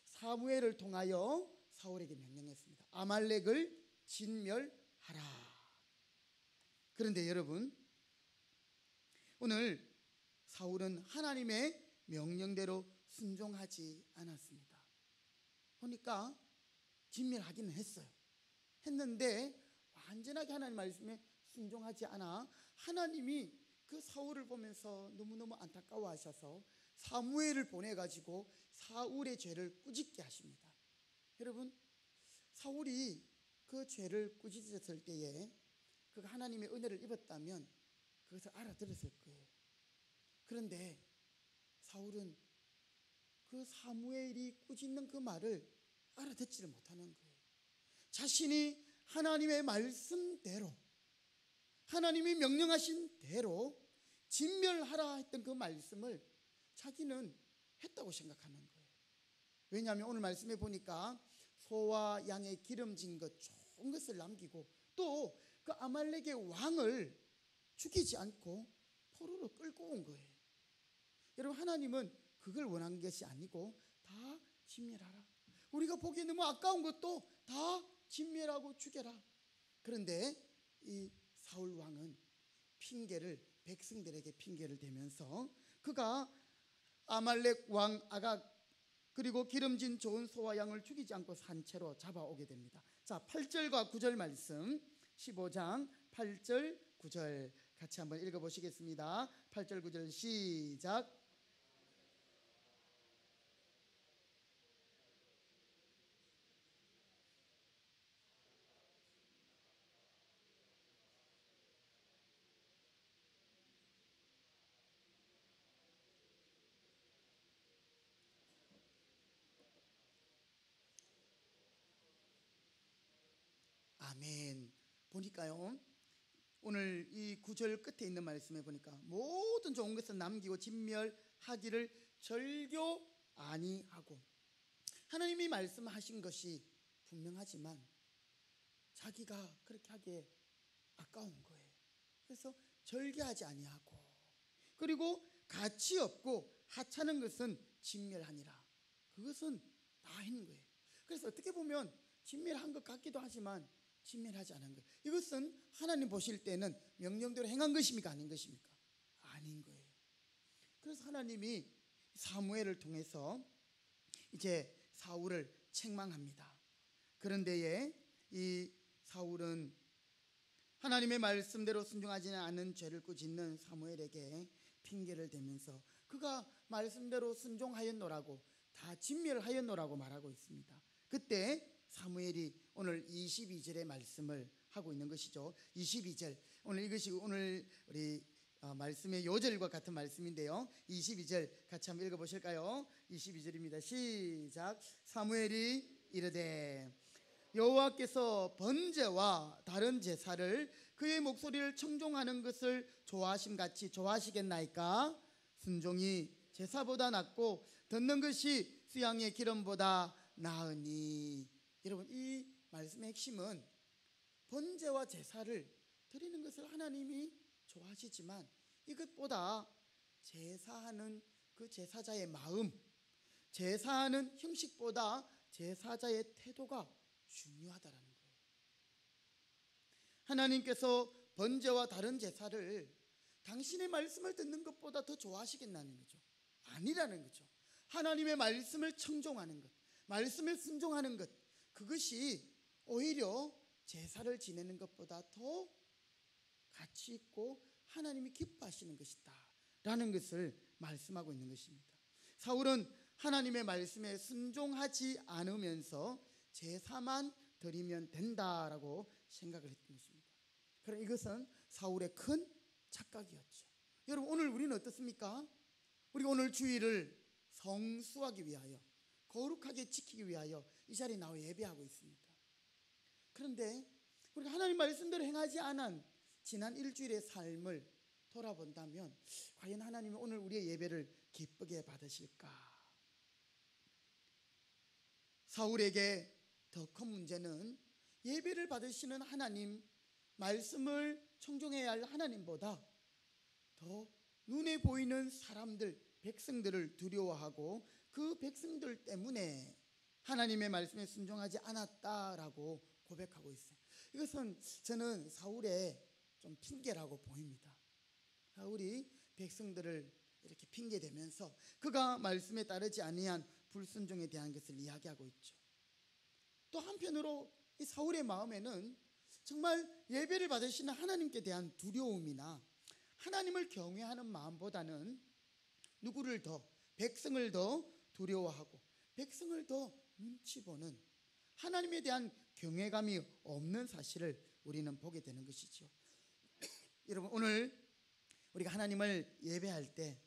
사무엘을 통하여 사울에게 명령했습니다. 아말렉을 진멸하라. 그런데 여러분, 오늘 사울은 하나님의 명령대로 순종하지 않았습니다. 보니까 진멸하기는 했는데 완전하게 하나님 말씀에 순종하지 않아 하나님이 그 사울을 보면서 너무너무 안타까워하셔서 사무엘을 보내가지고 사울의 죄를 꾸짖게 하십니다. 여러분, 사울이 그 죄를 꾸짖었을 때에 그가 하나님의 은혜를 입었다면 그것을 알아들었을 거예요. 그런데 사울은 그 사무엘이 꾸짖는 그 말을 알아듣지를 못하는 거예요. 자신이 하나님의 말씀대로, 하나님이 명령하신 대로 진멸하라 했던 그 말씀을 자기는 했다고 생각하는 거예요. 왜냐하면 오늘 말씀에 보니까 소와 양의 기름진 것, 좋은 것을 남기고 또 그 그 아말렉의 왕을 죽이지 않고 포로로 끌고 온 거예요. 여러분, 하나님은 그걸 원한 것이 아니고 다 진멸하라. 우리가 보기에 너무 아까운 것도 다 진멸하고 죽여라. 그런데 이 사울 왕은 백성들에게 핑계를 대면서 그가 아말렉 왕 아각 그리고 기름진 좋은 소와 양을 죽이지 않고 산채로 잡아오게 됩니다. 자, 8절과 9절 말씀, 15장 8절 9절 같이 한번 읽어보시겠습니다. 8절 9절 시작. 아멘. 보니까요, 오늘 이 9절 끝에 있는 말씀에 보니까 모든 좋은 것은 남기고 진멸하기를 절교 아니하고, 하나님이 말씀하신 것이 분명하지만 자기가 그렇게 하기에 아까운 거예요. 그래서 절개하지 아니하고, 그리고 가치 없고 하찮은 것은 진멸하니라. 그것은 다 했는 거예요. 그래서 어떻게 보면 진멸한 것 같기도 하지만 진멸하지 않은 것, 이것은 하나님 보실 때는 명령대로 행한 것입니까? 아닌 것입니까? 아닌 거예요. 그래서 하나님이 사무엘을 통해서 이제 사울을 책망합니다. 그런데에 이 사울은 하나님의 말씀대로 순종하지 않은 죄를 꾸짖는 사무엘에게 핑계를 대면서 그가 말씀대로 순종하였노라고, 다 진멸하였노라고 말하고 있습니다. 그때 사무엘이 오늘 22절의 말씀을 하고 있는 것이죠. 22절, 오늘 이것이 오늘 우리 말씀의 요절과 같은 말씀인데요, 22절 같이 한번 읽어보실까요? 22절입니다. 시작. 사무엘이 이르되 여호와께서 번제와 다른 제사를 그의 목소리를 청종하는 것을 좋아하심같이 좋아하시겠나이까? 순종이 제사보다 낫고 듣는 것이 수양의 기름보다 나으니. 여러분, 이 말씀의 핵심은 번제와 제사를 드리는 것을 하나님이 좋아하시지만 이것보다 제사하는 그 제사자의 마음, 제사하는 형식보다 제사자의 태도가 중요하다라는 거예요. 하나님께서 번제와 다른 제사를 당신의 말씀을 듣는 것보다 더 좋아하시겠다는 거죠. 아니라는 거죠. 하나님의 말씀을 청종하는 것, 말씀을 순종하는 것, 그것이 오히려 제사를 지내는 것보다 더 가치 있고 하나님이 기뻐하시는 것이다 라는 것을 말씀하고 있는 것입니다. 사울은 하나님의 말씀에 순종하지 않으면서 제사만 드리면 된다라고 생각을 했던 것입니다. 그럼 이것은 사울의 큰 착각이었죠. 여러분, 오늘 우리는 어떻습니까? 우리가 오늘 주일을 성수하기 위하여, 거룩하게 지키기 위하여 이 자리에 나와 예배하고 있습니다. 그런데 우리가 하나님 말씀대로 행하지 않은 지난 일주일의 삶을 돌아본다면 과연 하나님은 오늘 우리의 예배를 기쁘게 받으실까? 사울에게 더 큰 문제는 예배를 받으시는 하나님, 말씀을 청종해야 할 하나님보다 더 눈에 보이는 사람들, 백성들을 두려워하고 그 백성들 때문에 하나님의 말씀에 순종하지 않았다라고 고백하고 있어요. 이것은 저는 사울의 좀 핑계라고 보입니다. 사울이 백성들을 이렇게 핑계대면서 그가 말씀에 따르지 아니한 불순종에 대한 것을 이야기하고 있죠. 또 한편으로 이 사울의 마음에는 정말 예배를 받으시는 하나님께 대한 두려움이나 하나님을 경외하는 마음보다는 누구를 더, 백성을 더 두려워하고 백성을 더 눈치 보는 하나님에 대한 경외감이 없는 사실을 우리는 보게 되는 것이죠. 여러분, 오늘 우리가 하나님을 예배할 때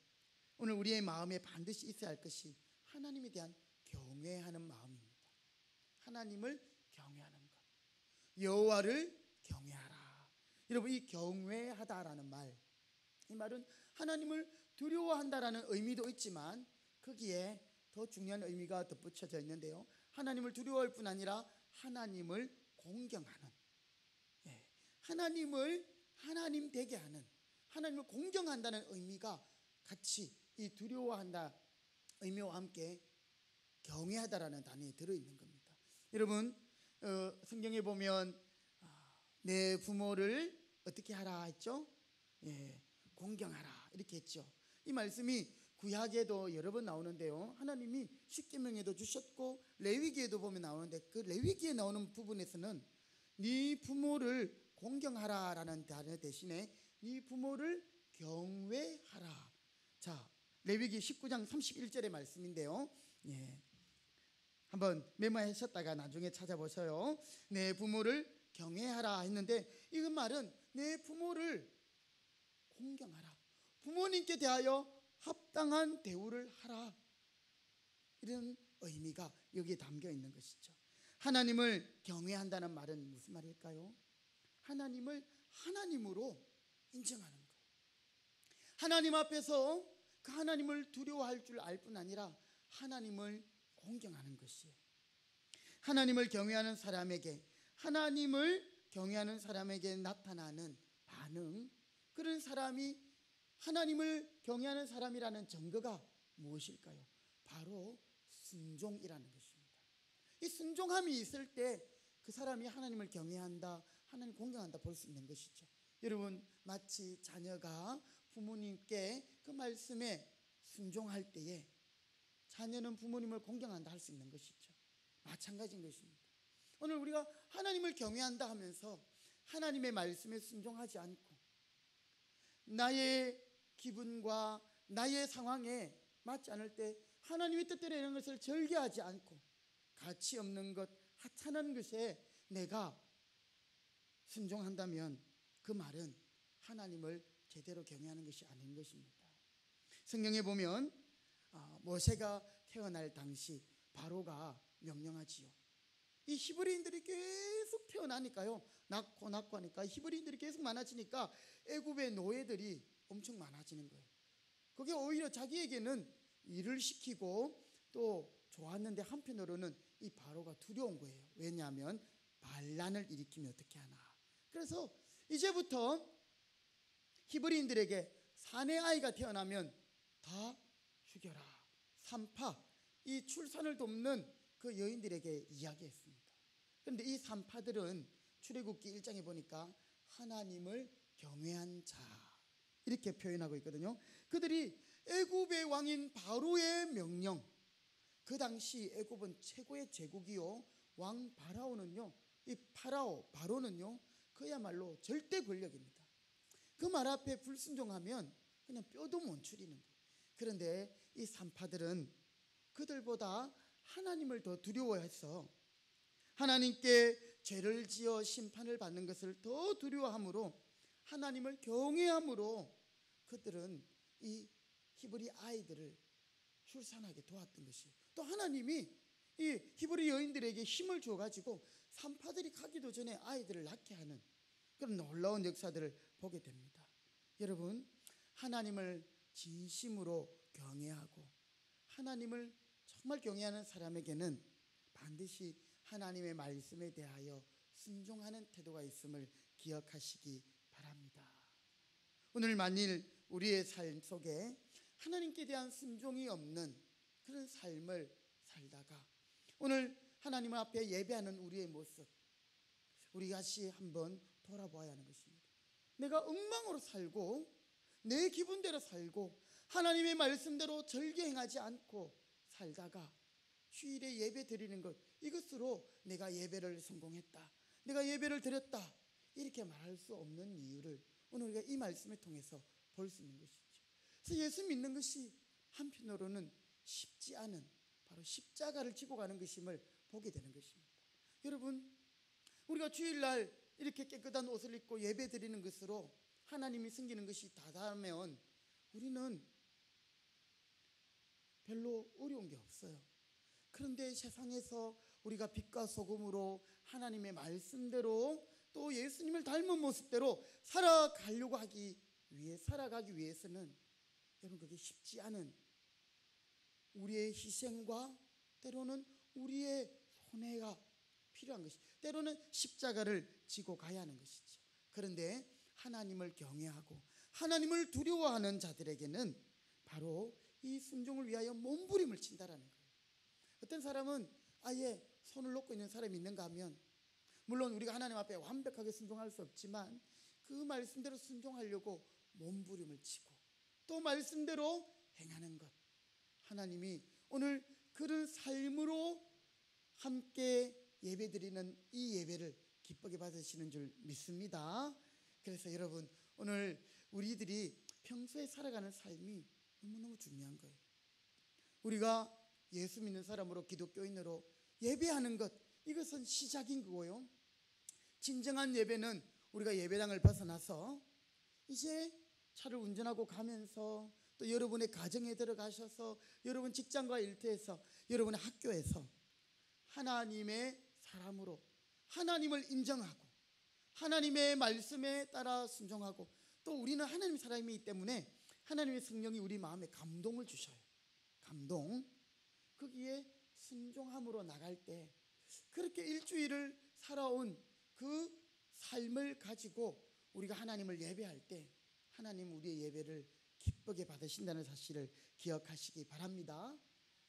오늘 우리의 마음에 반드시 있어야 할 것이 하나님에 대한 경외하는 마음입니다. 하나님을 경외하는 것, 여호와를 경외하라. 여러분, 이 경외하다라는 말, 이 말은 하나님을 두려워한다라는 의미도 있지만 거기에 더 중요한 의미가 덧붙여져 있는데요, 하나님을 두려워할 뿐 아니라 하나님을 공경하는, 하나님을 하나님 되게 하는, 하나님을 공경한다는 의미가 같이 이 두려워한다 의미와 함께 경외하다라는 단어에 들어있는 겁니다. 여러분, 성경에 보면 내 부모를 어떻게 하라 했죠? 공경하라 이렇게 했죠. 이 말씀이 구약에도 여러 번 나오는데요, 하나님이 십계명에도 주셨고 레위기에도 보면 나오는데, 그 레위기에 나오는 부분에서는 네 부모를 공경하라라는 단어 대신에 네 부모를 경외하라. 자, 레위기 19장 31절의 말씀인데요, 한번 메모하셨다가 나중에 찾아보셔요. 내 부모를 경외하라 했는데, 이 말은 내 부모를 공경하라, 부모님께 대하여 합당한 대우를 하라, 이런 의미가 여기에 담겨 있는 것이죠. 하나님을 경외한다는 말은 무슨 말일까요? 하나님을 하나님으로 인정하는 거예요. 하나님 앞에서 그 하나님을 두려워할 줄 알 뿐 아니라 하나님을 공경하는 것이에요. 하나님을 경외하는 사람에게, 하나님을 경외하는 사람에게 나타나는 반응, 그런 사람이 하나님을 경외하는 사람이라는 증거가 무엇일까요? 바로 순종이라는 것입니다. 이 순종함이 있을 때 그 사람이 하나님을 경외한다, 하나님 공경한다 볼 수 있는 것이죠. 여러분, 마치 자녀가 부모님께 그 말씀에 순종할 때에 자녀는 부모님을 공경한다 할 수 있는 것이죠. 마찬가지인 것입니다. 오늘 우리가 하나님을 경외한다 하면서 하나님의 말씀에 순종하지 않고 나의 기분과 나의 상황에 맞지 않을 때 하나님의 뜻대로 이런 것을 절개하지 않고 가치 없는 것, 하찮은 것에 내가 순종한다면 그 말은 하나님을 제대로 경외하는 것이 아닌 것입니다. 성경에 보면 모세가 태어날 당시 바로가 명령하지요. 이 히브리인들이 계속 태어나니까요, 낳고 하니까 히브리인들이 계속 많아지니까 애굽의 노예들이 엄청 많아지는 거예요. 그게 오히려 자기에게는 일을 시키고 또 좋았는데, 한편으로는 이 바로가 두려운 거예요. 왜냐하면 반란을 일으키면 어떻게 하나. 그래서 이제부터 히브리인들에게 사내 아이가 태어나면 다 죽여라, 산파, 이 출산을 돕는 그 여인들에게 이야기했습니다. 그런데 이 산파들은 출애굽기 1장에 보니까 하나님을 경외한 자 이렇게 표현하고 있거든요. 그들이 애굽의 왕인 바로의 명령, 그 당시 애굽은 최고의 제국이요, 왕 바라오는요, 이 바로는요 그야말로 절대 권력입니다. 그 말 앞에 불순종하면 그냥 뼈도 못 추리는 거예요. 그런데 이 산파들은 그들보다 하나님을 더 두려워해서 하나님께 죄를 지어 심판을 받는 것을 더 두려워함으로, 하나님을 경외함으로 그들은 이 히브리 아이들을 출산하게 도왔던 것이에요. 또 하나님이 이 히브리 여인들에게 힘을 주어가지고 산파들이 가기도 전에 아이들을 낳게 하는 그런 놀라운 역사들을 보게 됩니다. 여러분, 하나님을 진심으로 경외하고 하나님을 정말 경외하는 사람에게는 반드시 하나님의 말씀에 대하여 순종하는 태도가 있음을 기억하시기 바랍니다. 오늘 만일 우리의 삶 속에 하나님께 대한 순종이 없는 그런 삶을 살다가 오늘 하나님 앞에 예배하는 우리의 모습, 우리 다시 한번 돌아보아야 하는 것입니다. 내가 엉망으로 살고 내 기분대로 살고 하나님의 말씀대로 절개 행하지 않고 살다가 주일에 예배 드리는 것, 이것으로 내가 예배를 성공했다, 내가 예배를 드렸다, 이렇게 말할 수 없는 이유를 오늘 우리가 이 말씀을 통해서 볼 수 있는 것이죠. 그래서 예수 믿는 것이 한편으로는 쉽지 않은 바로 십자가를 지고 가는 것임을 보게 되는 것입니다. 여러분, 우리가 주일날 이렇게 깨끗한 옷을 입고 예배 드리는 것으로 하나님이 섬기는 것이 다다면 우리는 별로 어려운 게 없어요. 그런데 세상에서 우리가 빛과 소금으로 하나님의 말씀대로 또 예수님을 닮은 모습대로 살아가기 위해서는 여러분, 그게 쉽지 않은 우리의 희생과 때로는 우리의 손해가 필요한 것이, 때로는 십자가를 지고 가야 하는 것이죠. 그런데 하나님을 경외하고 하나님을 두려워하는 자들에게는 바로 이 순종을 위하여 몸부림을 친다라는 거예요. 어떤 사람은 아예 손을 놓고 있는 사람이 있는가 하면, 물론 우리가 하나님 앞에 완벽하게 순종할 수 없지만 그 말씀대로 순종하려고 몸부림을 치고 또 말씀대로 행하는 것, 하나님이 오늘 그런 삶으로 함께 예배드리는 이 예배를 기쁘게 받으시는 줄 믿습니다. 그래서 여러분, 오늘 우리들이 평소에 살아가는 삶이 너무너무 중요한 거예요. 우리가 예수 믿는 사람으로, 기독교인으로 예배하는 것, 이것은 시작인 거고요. 진정한 예배는 우리가 예배당을 벗어나서 이제 차를 운전하고 가면서, 또 여러분의 가정에 들어가셔서, 여러분 직장과 일터에서, 여러분의 학교에서 하나님의 사람으로 하나님을 인정하고 하나님의 말씀에 따라 순종하고, 또 우리는 하나님의 사람이기 때문에 하나님의 성령이 우리 마음에 감동을 주셔요. 감동. 거기에 순종함으로 나갈 때, 그렇게 일주일을 살아온 그 삶을 가지고 우리가 하나님을 예배할 때 하나님 우리의 예배를 기쁘게 받으신다는 사실을 기억하시기 바랍니다.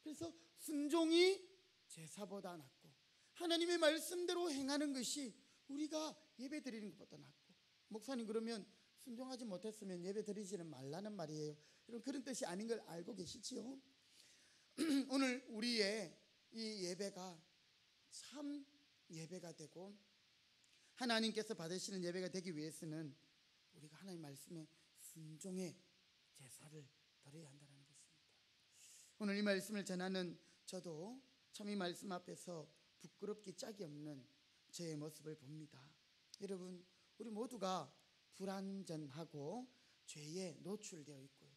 그래서 순종이 제사보다 낫고 하나님의 말씀대로 행하는 것이 우리가 예배 드리는 것보다 낫고, 목사님 그러면 순종하지 못했으면 예배 드리지는 말라는 말이에요. 여러분, 그런 뜻이 아닌 걸 알고 계시지요? 오늘 우리의 이 예배가 참 예배가 되고 하나님께서 받으시는 예배가 되기 위해서는 우리가 하나님 말씀에 순종의 제사를 드려야 한다는 것입니다. 오늘 이 말씀을 전하는 저도 참 이 말씀 앞에서 부끄럽기 짝이 없는 저의 모습을 봅니다. 여러분, 우리 모두가 불완전하고 죄에 노출되어 있고요,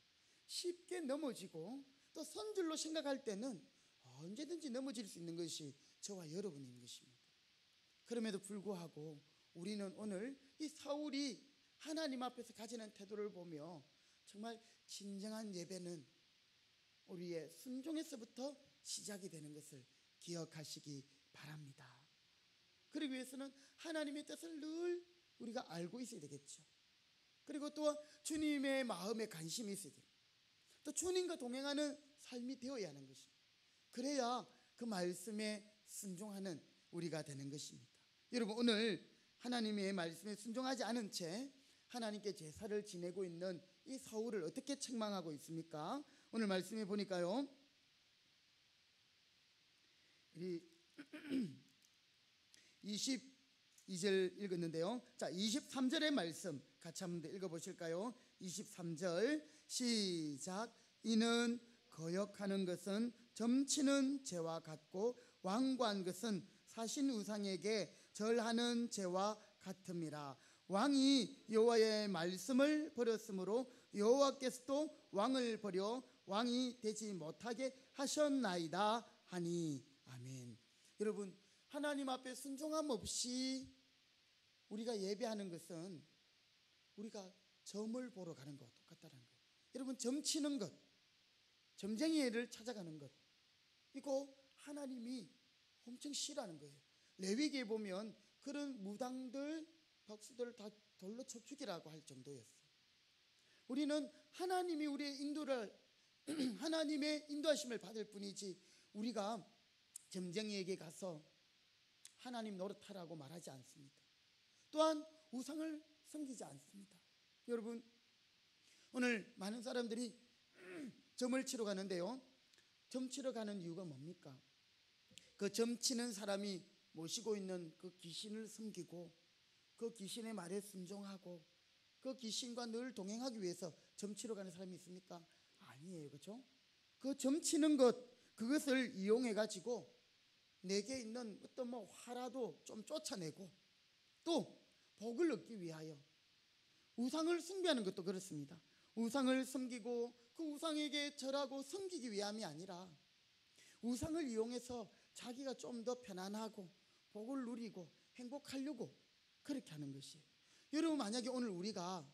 쉽게 넘어지고 또 선줄로 생각할 때는 언제든지 넘어질 수 있는 것이 저와 여러분인 것입니다. 그럼에도 불구하고 우리는 오늘 이 사울이 하나님 앞에서 가지는 태도를 보며 정말 진정한 예배는 우리의 순종에서부터 시작이 되는 것을 기억하시기 바랍니다. 그러기 위해서는 하나님의 뜻을 늘 우리가 알고 있어야 되겠죠. 그리고 또 주님의 마음에 관심이 있어야 돼요. 또 주님과 동행하는 삶이 되어야 하는 것입니다. 그래야 그 말씀에 순종하는 우리가 되는 것입니다. 여러분, 오늘 하나님의 말씀에 순종하지 않은 채 하나님께 제사를 지내고 있는 이 사울을 어떻게 책망하고 있습니까? 오늘 말씀해 보니까요, 우리 22절 읽었는데요. 자, 23절의 말씀 같이 한번 읽어보실까요? 23절 시작. 이는 거역하는 것은 점치는 죄와 같고 완고한 것은 사신 우상에게 절하는 죄와 같음이라. 왕이 여호와의 말씀을 버렸으므로 여호와께서도 왕을 버려 왕이 되지 못하게 하셨나이다 하니. 아멘. 여러분, 하나님 앞에 순종함 없이 우리가 예배하는 것은 우리가 점을 보러 가는 것 똑같다는 거예요. 여러분, 점치는 것, 점쟁이를 찾아가는 것, 이거 하나님이 엄청 싫어하는 거예요. 레위기에 보면 그런 무당들, 박수들을 다 돌로 쳐 죽이라고 할 정도였어요. 우리는 하나님이 우리의 인도를 하나님의 인도하심을 받을 뿐이지 우리가 점쟁이에게 가서 하나님 노릇하라고 말하지 않습니다. 또한 우상을 섬기지 않습니다. 여러분, 오늘 많은 사람들이 점을 치러 가는데요, 점 치러 가는 이유가 뭡니까? 그 점 치는 사람이 모시고 있는 그 귀신을 섬기고 그 귀신의 말에 순종하고 그 귀신과 늘 동행하기 위해서 점 치러 가는 사람이 있습니까? 아니에요. 그렇죠? 그 점 치는 것, 그것을 이용해 가지고 내게 있는 어떤 화라도 좀 쫓아내고 또 복을 얻기 위하여 우상을 숭배하는 것도 그렇습니다. 우상을 섬기고 그 우상에게 절하고 섬기기 위함이 아니라 우상을 이용해서 자기가 좀 더 편안하고 복을 누리고 행복하려고 그렇게 하는 것이에요. 여러분, 만약에 오늘 우리가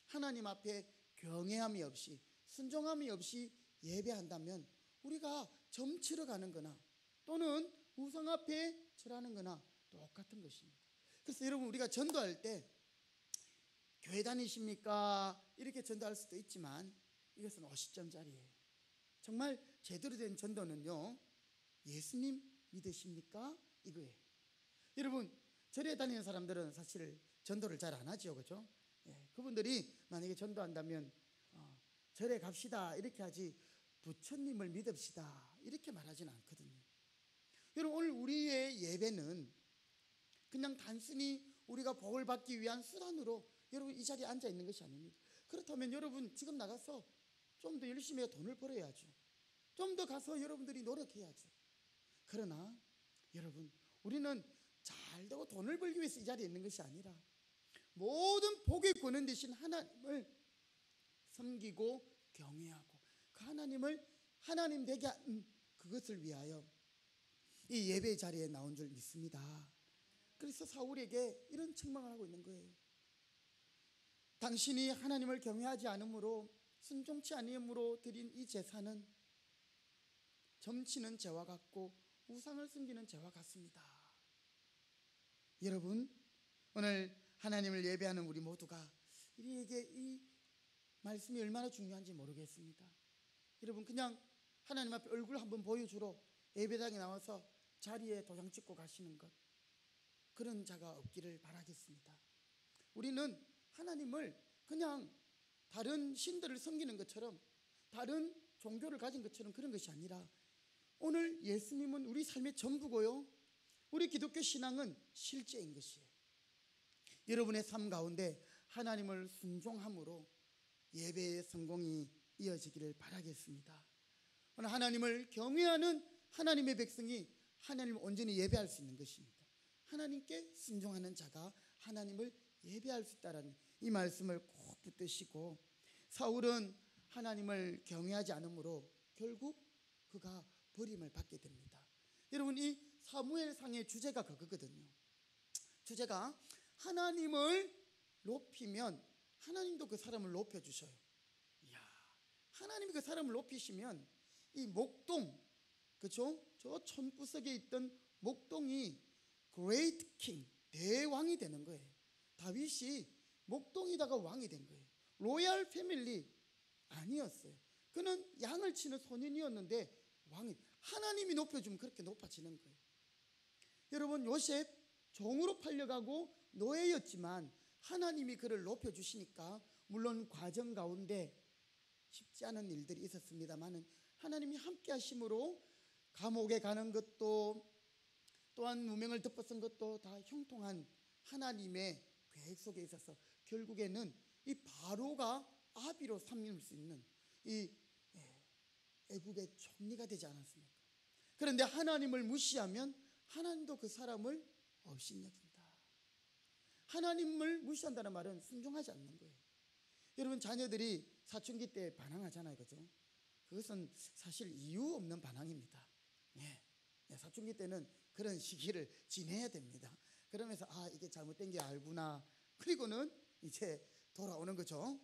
하나님 앞에 경외함이 없이 순종함이 없이 예배한다면 우리가 점치러 가는 거나 또는 우상 앞에 절하는 거나 똑같은 것입니다. 그래서 여러분, 우리가 전도할 때 교회 다니십니까? 이렇게 전도할 수도 있지만 이것은 50점짜리예요. 정말 제대로 된 전도는요, 예수님 믿으십니까? 이거예요. 여러분, 절에 다니는 사람들은 사실 전도를 잘 안 하죠, 그렇죠? 그분들이 만약에 전도한다면 절에 갑시다 이렇게 하지, 부처님을 믿읍시다 이렇게 말하지는 않거든요. 여러분, 오늘 우리의 예배는 그냥 단순히 우리가 복을 받기 위한 수단으로 여러분 이 자리에 앉아 있는 것이 아닙니다. 그렇다면 여러분 지금 나가서 좀 더 열심히 해서 돈을 벌어야죠. 좀 더 가서 여러분들이 노력해야죠. 그러나 여러분, 우리는 잘 되고 돈을 벌기 위해서 이 자리에 있는 것이 아니라 모든 복의 권원 되신 하나님을 섬기고 경외하고 그 하나님을 하나님 되게 하는 그것을 위하여 이 예배 자리에 나온 줄 믿습니다. 그래서 사울에게 이런 책망을 하고 있는 거예요. 당신이 하나님을 경외하지 않으므로, 순종치 아니함으로 드린 이 제사는 점치는 죄와 같고 우상을 섬기는 죄와 같습니다. 여러분, 오늘 하나님을 예배하는 우리 모두가 우리에게 이 말씀이 얼마나 중요한지 모르겠습니다. 여러분, 그냥 하나님 앞에 얼굴 한번 보여주러 예배당에 나와서 자리에 도장 찍고 가시는 것, 그런 자가 없기를 바라겠습니다. 우리는 하나님을 그냥 다른 신들을 섬기는 것처럼, 다른 종교를 가진 것처럼 그런 것이 아니라 오늘 예수님은 우리 삶의 전부고요, 우리 기독교 신앙은 실제인 것이에요. 여러분의 삶 가운데 하나님을 순종함으로 예배의 성공이 이어지기를 바라겠습니다. 오늘 하나님을 경외하는 하나님의 백성이 하나님을 온전히 예배할 수 있는 것입니다. 하나님께 순종하는 자가 하나님을 예배할 수 있다는 이 말씀을 꼭 붙드시고, 사울은 하나님을 경외하지 않으므로 결국 그가 버림을 받게 됩니다. 여러분, 이 사무엘상의 주제가 그거거든요. 주제가 하나님을 높이면 하나님도 그 사람을 높여주셔요. 이야, 하나님이 그 사람을 높이시면 이 목동, 그렇죠? 저 천구석에 있던 목동이 Great King, 대왕이 되는 거예요. 다윗이 목동이다가 왕이 된 거예요. 로얄 패밀리 아니었어요. 그는 양을 치는 소년이었는데 왕이, 하나님이 높여주면 그렇게 높아지는 거예요. 여러분, 요셉 종으로 팔려가고 노예였지만 하나님이 그를 높여주시니까, 물론 과정 가운데 쉽지 않은 일들이 있었습니다만 하나님이 함께 하심으로 감옥에 가는 것도, 또한 무명을 덮어쓴 것도 다 형통한 하나님의 계획 속에 있어서 결국에는 이 바로가 아비로 삼을 수 있는 이 애굽의 총리가 되지 않았습니까? 그런데 하나님을 무시하면 하나님도 그 사람을 업신여긴다. 하나님을 무시한다는 말은 순종하지 않는 거예요. 여러분, 자녀들이 사춘기 때 반항하잖아요, 그죠? 그것은 사실 이유 없는 반항입니다. 사춘기 때는 그런 시기를 지내야 됩니다. 그러면서 이게 잘못된 게 알구나, 그리고는 이제 돌아오는 거죠.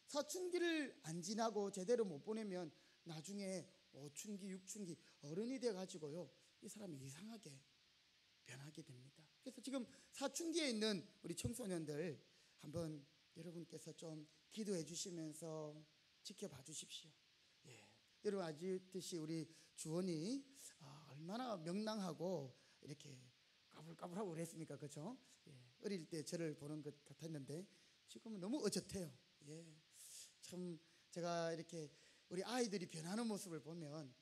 사춘기를 안 지나고 제대로 못 보내면 나중에 5춘기, 6춘기 어른이 돼가지고요, 이 사람이 이상하게 변하게 됩니다. 그래서 지금 사춘기에 있는 우리 청소년들 한번 여러분께서 좀 기도해 주시면서 지켜봐 주십시오. 여러분 아시듯이 우리 주원이 얼마나 명랑하고 이렇게 까불까불하고 그랬습니까, 그렇죠? 어릴 때 저를 보는 것 같았는데 지금은 너무 어젓해요. 참 제가 이렇게 우리 아이들이 변하는 모습을 보면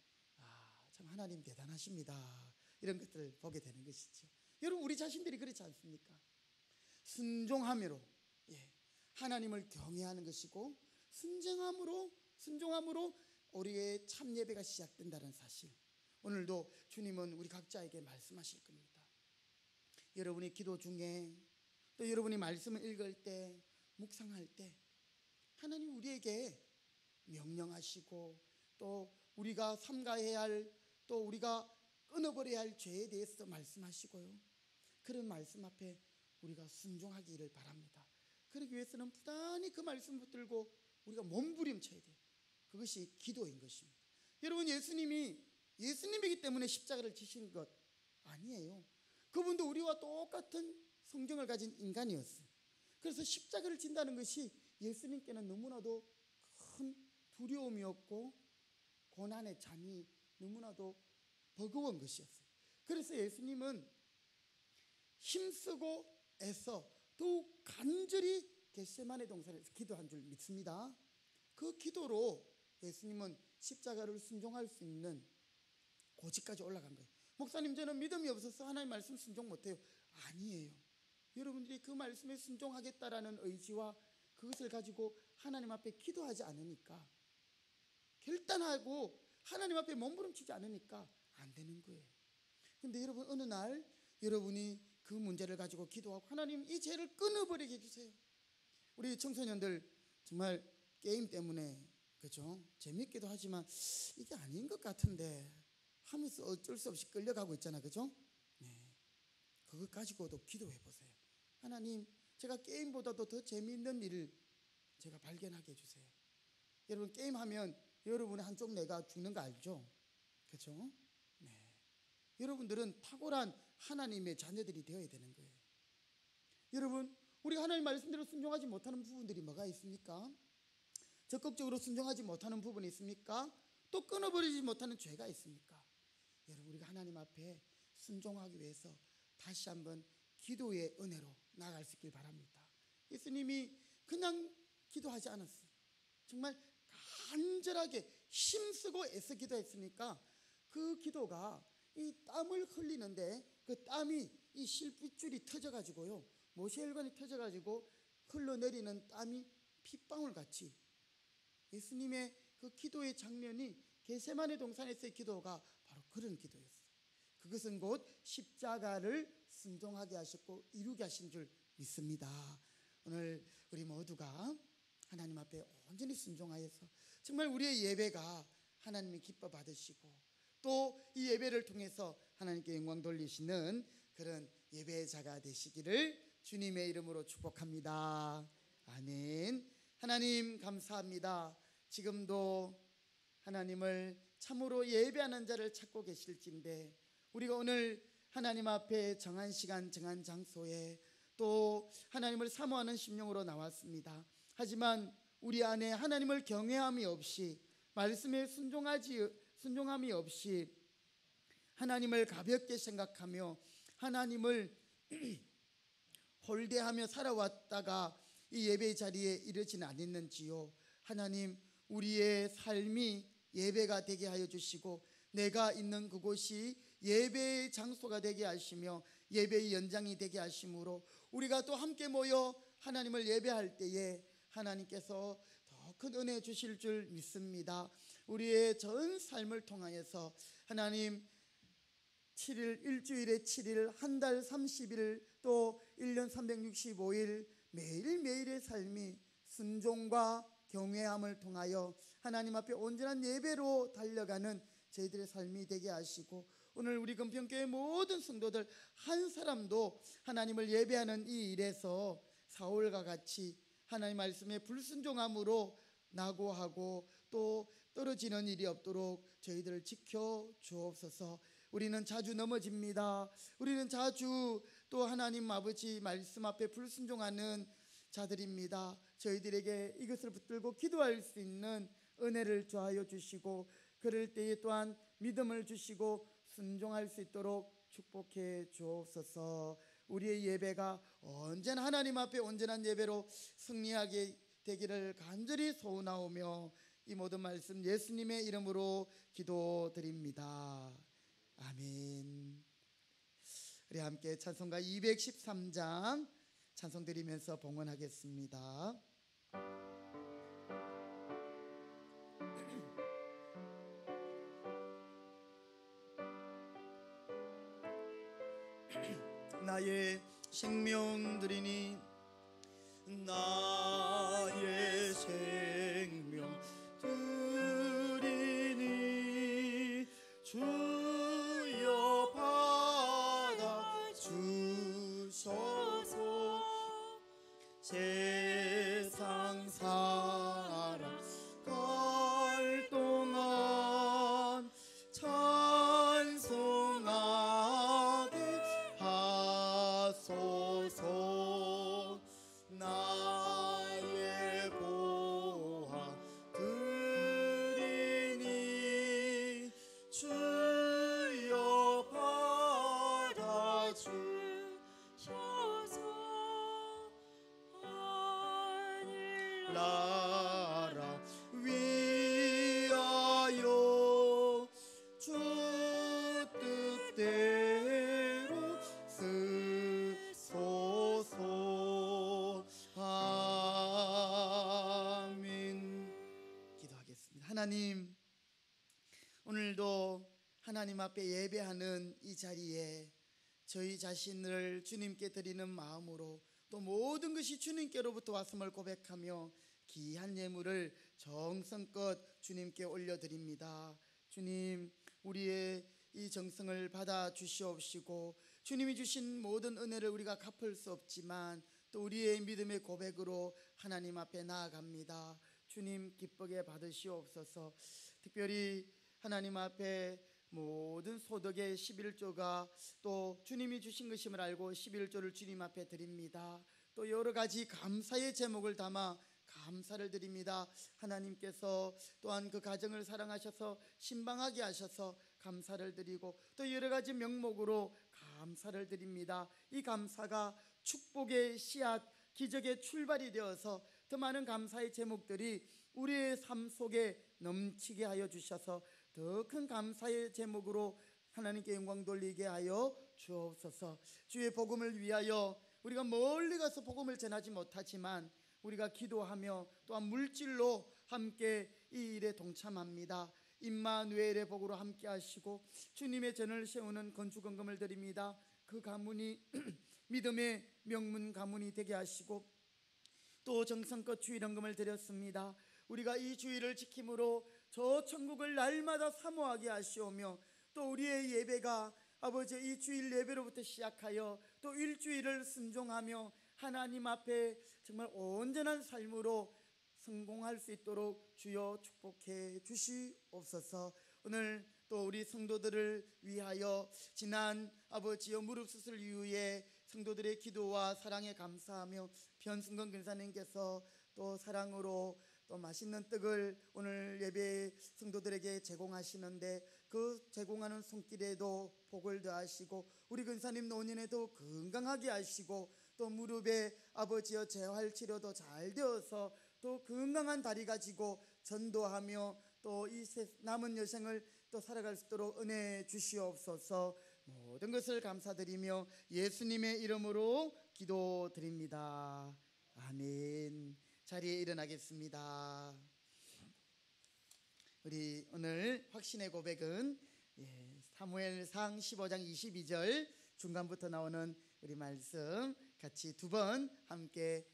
참 하나님 대단하십니다, 이런 것들을 보게 되는 것이죠. 여러분, 우리 자신들이 그렇지 않습니까? 순종함으로 하나님을 경외하는 것이고, 순종함으로 우리의 참 예배가 시작된다는 사실, 오늘도 주님은 우리 각자에게 말씀하실 겁니다. 여러분이 기도 중에, 또 여러분이 말씀을 읽을 때, 묵상할 때 하나님 우리에게 명령하시고, 또 우리가 삼가해야 할, 또 우리가 끊어버려야 할 죄에 대해서 말씀하시고요, 그런 말씀 앞에 우리가 순종하기를 바랍니다. 그러기 위해서는 부단히 그 말씀 붙들고 우리가 몸부림쳐야 돼요. 그것이 기도인 것입니다. 여러분, 예수님이기 때문에 십자가를 지신 것 아니에요. 그분도 우리와 똑같은 성경을 가진 인간이었어요. 그래서 십자가를 진다는 것이 예수님께는 너무나도 큰 두려움이었고 고난의 잠이 너무나도 버거운 것이었어요. 그래서 예수님은 힘쓰고 애써 더욱 간절히 겟세마네 동산에서 기도한 줄 믿습니다. 그 기도로 예수님은 십자가를 순종할 수 있는 고지까지 올라간 거예요. 목사님, 저는 믿음이 없어서 하나님 말씀 순종 못해요. 아니에요. 여러분들이 그 말씀에 순종하겠다라는 의지와 그것을 가지고 하나님 앞에 기도하지 않으니까, 결단하고 하나님 앞에 몸부림치지 않으니까 안 되는 거예요. 근데 여러분, 어느 날 여러분이 그 문제를 가지고 기도하고 하나님 이 죄를 끊어버리게 해주세요. 우리 청소년들 정말 게임 때문에, 그죠? 재밌기도 하지만 이게 아닌 것 같은데 하면서 어쩔 수 없이 끌려가고 있잖아, 그죠? 네, 그것 가지고도 기도해 보세요. 하나님, 제가 게임보다도 더 재미있는 일을 제가 발견하게 해주세요. 여러분, 게임하면 여러분의 한쪽 뇌가 죽는 거 알죠? 그죠? 네, 여러분들은 탁월한 하나님의 자녀들이 되어야 되는 거예요. 여러분, 우리가 하나님 말씀대로 순종하지 못하는 부분들이 뭐가 있습니까? 적극적으로 순종하지 못하는 부분이 있습니까? 또 끊어버리지 못하는 죄가 있습니까? 여러분, 우리가 하나님 앞에 순종하기 위해서 다시 한번 기도의 은혜로 나아갈 수 있길 바랍니다. 예수님이 그냥 기도하지 않았어요. 정말 간절하게 힘쓰고 애써 기도했으니까 그 기도가 이 땀을 흘리는데 그 땀이 이 실핏줄이 터져가지고요, 모세혈관이 터져가지고 흘러내리는 땀이 핏방울 같이, 예수님의 그 기도의 장면이 겟세마네 동산에서의 기도가 바로 그런 기도였어요. 그것은 곧 십자가를 순종하게 하셨고 이루게 하신 줄 믿습니다. 오늘 우리 모두가 하나님 앞에 온전히 순종하여서 정말 우리의 예배가 하나님이 기뻐 받으시고 또 이 예배를 통해서 하나님께 영광 돌리시는 그런 예배자가 되시기를 주님의 이름으로 축복합니다. 아멘. 하나님 감사합니다. 지금도 하나님을 참으로 예배하는 자를 찾고 계실진데 우리가 오늘 하나님 앞에 정한 시간 정한 장소에 또 하나님을 사모하는 심령으로 나왔습니다. 하지만 우리 안에 하나님을 경외함이 없이, 말씀에 순종함이 없이 하나님을 가볍게 생각하며 하나님을 홀대하며 살아왔다가 이 예배의 자리에 이르지는 않았는지요. 하나님, 우리의 삶이 예배가 되게 하여 주시고 내가 있는 그곳이 예배의 장소가 되게 하시며 예배의 연장이 되게 하심으로 우리가 또 함께 모여 하나님을 예배할 때에 하나님께서 더 큰 은혜 주실 줄 믿습니다. 우리의 전 삶을 통하여서 하나님 7일, 일주일에 7일, 한 달 30일, 또 1년 365일 매일매일의 삶이 순종과 경외함을 통하여 하나님 앞에 온전한 예배로 달려가는 저희들의 삶이 되게 하시고 오늘 우리 금평교회 모든 성도들 한 사람도 하나님을 예배하는 이 일에서 사울과 같이 하나님 말씀에 불순종함으로 낙오하고 또 떨어지는 일이 없도록 저희들을 지켜 주옵소서. 우리는 자주 넘어집니다. 우리는 자주 또 하나님 아버지 말씀 앞에 불순종하는 자들입니다. 저희들에게 이것을 붙들고 기도할 수 있는 은혜를 주하여 주시고 그럴 때에 또한 믿음을 주시고 순종할 수 있도록 축복해 주옵소서. 우리의 예배가 언제나 하나님 앞에 온전한 예배로 승리하게 되기를 간절히 소원하오며 이 모든 말씀 예수님의 이름으로 기도드립니다. 아멘. 우리 함께 찬송가 213장 찬송 드리면서 봉헌하겠습니다. 나의 생명 드리니 나의 생명 드리니 주여 받아 주소서. 세상 살아갈 동안 찬송하게 하소서. 나 나라 위하여 주 뜻대로 쓰소서. 아멘. 기도하겠습니다. 하나님, 오늘도 하나님 앞에 예배하는 이 자리에 저희 자신을 주님께 드리는 마음으로 또 모든 것이 주님께로부터 왔음을 고백하며 귀한 예물을 정성껏 주님께 올려드립니다. 주님, 우리의 이 정성을 받아 주시옵시고 주님이 주신 모든 은혜를 우리가 갚을 수 없지만 또 우리의 믿음의 고백으로 하나님 앞에 나아갑니다. 주님, 기쁘게 받으시옵소서. 특별히 하나님 앞에 모든 소득의 11조가 또 주님이 주신 것임을 알고 11조를 주님 앞에 드립니다. 또 여러 가지 감사의 제목을 담아 감사를 드립니다. 하나님께서 또한 그 가정을 사랑하셔서 신방하게 하셔서 감사를 드리고 또 여러 가지 명목으로 감사를 드립니다. 이 감사가 축복의 씨앗, 기적의 출발이 되어서 더 많은 감사의 제목들이 우리의 삶 속에 넘치게 하여 주셔서 더 큰 감사의 제목으로 하나님께 영광 돌리게 하여 주옵소서. 주의 복음을 위하여 우리가 멀리 가서 복음을 전하지 못하지만 우리가 기도하며 또한 물질로 함께 이 일에 동참합니다. 임마누엘의 복으로 함께 하시고 주님의 전을 세우는 건축헌금을 드립니다. 그 가문이 믿음의 명문 가문이 되게 하시고 또 정성껏 주일헌금을 드렸습니다. 우리가 이 주일을 지킴으로 저 천국을 날마다 사모하게 하시오며 또 우리의 예배가 아버지 이 주일 예배로부터 시작하여 또 일주일을 순종하며 하나님 앞에 정말 온전한 삶으로 성공할 수 있도록 주여 축복해 주시옵소서. 오늘 또 우리 성도들을 위하여 지난 아버지여 무릎 수술 이후에 성도들의 기도와 사랑에 감사하며 변승건 근사님께서 또 사랑으로 또 맛있는 떡을 오늘 예배 성도들에게 제공하시는데 그 제공하는 손길에도 복을 더하시고 우리 근사님 노년에도 건강하게 하시고 또 무릎에 아버지여 재활치료도 잘 되어서 또 건강한 다리 가지고 전도하며 또 이 남은 여생을 또 살아갈 수 있도록 은혜 주시옵소서. 모든 것을 감사드리며 예수님의 이름으로 기도드립니다. 아멘. 자리에 일어나겠습니다. 우리 오늘 확신의 고백은 사무엘상 15장 22절 중간부터 나오는 우리 말씀 같이 두 번 함께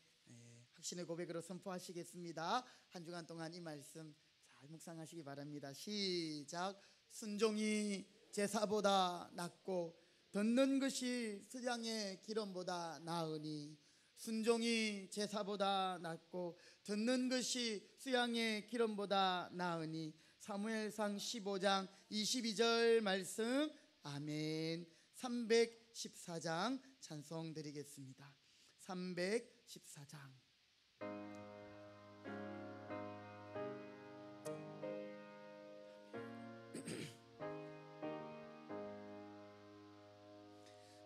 확신의 고백으로 선포하시겠습니다. 한 주간 동안 이 말씀 잘 묵상하시기 바랍니다. 시작. 순종이 제사보다 낫고 듣는 것이 수양의 기름보다 나으니 순종이 제사보다 낫고 듣는 것이 수양의 기름보다 나으니 사무엘상 15장 22절 말씀. 아멘. 314장 찬송 드리겠습니다. 314장.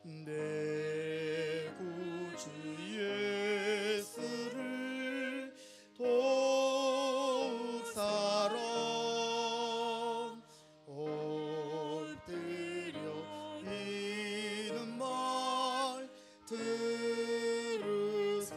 내 구주 예수를 더욱 사랑 엎드려 믿는 말 들으소서.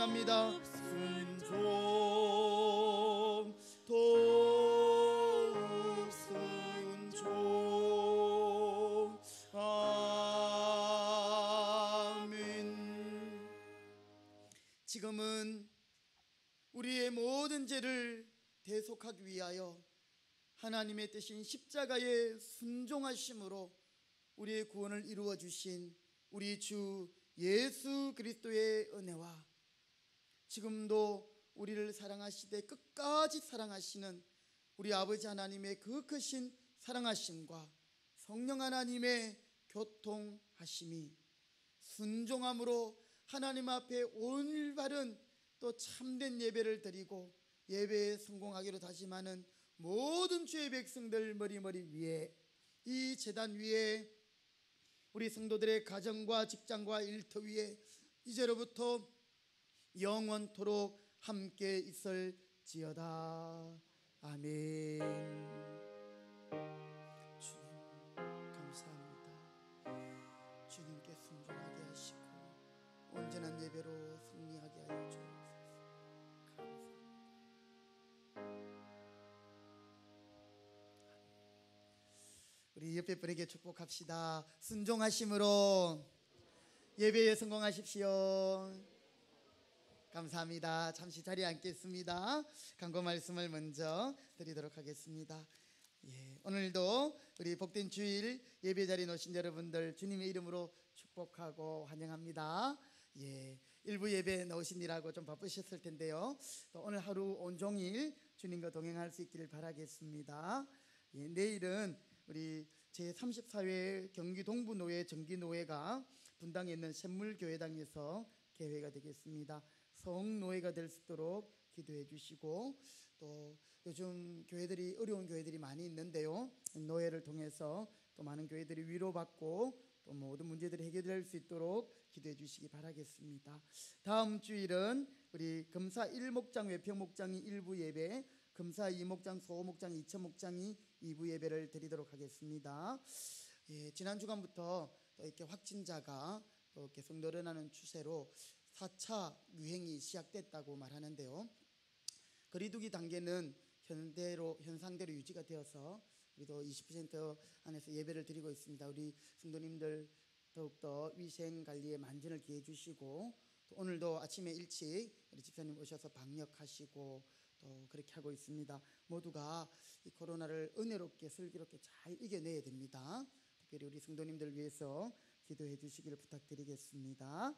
원합니다. 순종 더욱 순종. 아멘. 지금은 우리의 모든 죄를 대속하기 위하여 하나님의 뜻인 십자가의 순종하심으로 우리의 구원을 이루어 주신 우리 주 예수 그리스도의 은혜와 지금도 우리를 사랑하시되 끝까지 사랑하시는 우리 아버지 하나님의 그 크신 사랑하심과 성령 하나님의 교통하심이 순종함으로 하나님 앞에 올바른 또 참된 예배를 드리고 예배에 성공하기로 다짐하는 모든 주의 백성들 머리 위에, 이 제단 위에, 우리 성도들의 가정과 직장과 일터 위에 이제로부터 영원토록 함께 있을지어다. 아멘. 주님 감사합니다. 주님께 순종하게 하시고 온전한 예배로 승리하게 하여 주옵소서. 우리 옆에 분에게 축복합시다. 순종하심으로 예배에 성공하십시오. 감사합니다. 잠시 자리에 앉겠습니다. 강고 말씀을 먼저 드리도록 하겠습니다. 오늘도 우리 복된 주일 예배 자리에 오신 여러분들 주님의 이름으로 축복하고 환영합니다. 일부 예배 나오시느라고 좀 바쁘셨을 텐데요. 또 오늘 하루 온종일 주님과 동행할 수 있기를 바라겠습니다. 내일은 우리 제34회 경기 동부노회 정기노회가 분당에 있는 샘물교회당에서 개회가 되겠습니다. 성노회가 될 수 있도록 기도해 주시고, 또 요즘 교회들이 어려운 교회들이 많이 있는데요, 노회를 통해서 또 많은 교회들이 위로받고 또 모든 문제들이 해결될 수 있도록 기도해 주시기 바라겠습니다. 다음 주일은 우리 금사 1목장 외평목장이 1부 예배, 금사 2목장 소목장 2차 목장이 2부 예배를 드리도록 하겠습니다. 지난 주간부터 또 이렇게 확진자가 또 계속 늘어나는 추세로 4차 유행이 시작됐다고 말하는데요. 거리두기 단계는 현상대로 유지가 되어서 우리도 20% 안에서 예배를 드리고 있습니다. 우리 성도님들 더욱더 위생 관리에 만전을 기해 주시고, 또 오늘도 아침에 일찍 우리 집사님 오셔서 방역하시고 또 그렇게 하고 있습니다. 모두가 이 코로나를 은혜롭게 슬기롭게 잘 이겨내야 됩니다. 특별히 우리 성도님들 위해서 기도해 주시기를 부탁드리겠습니다.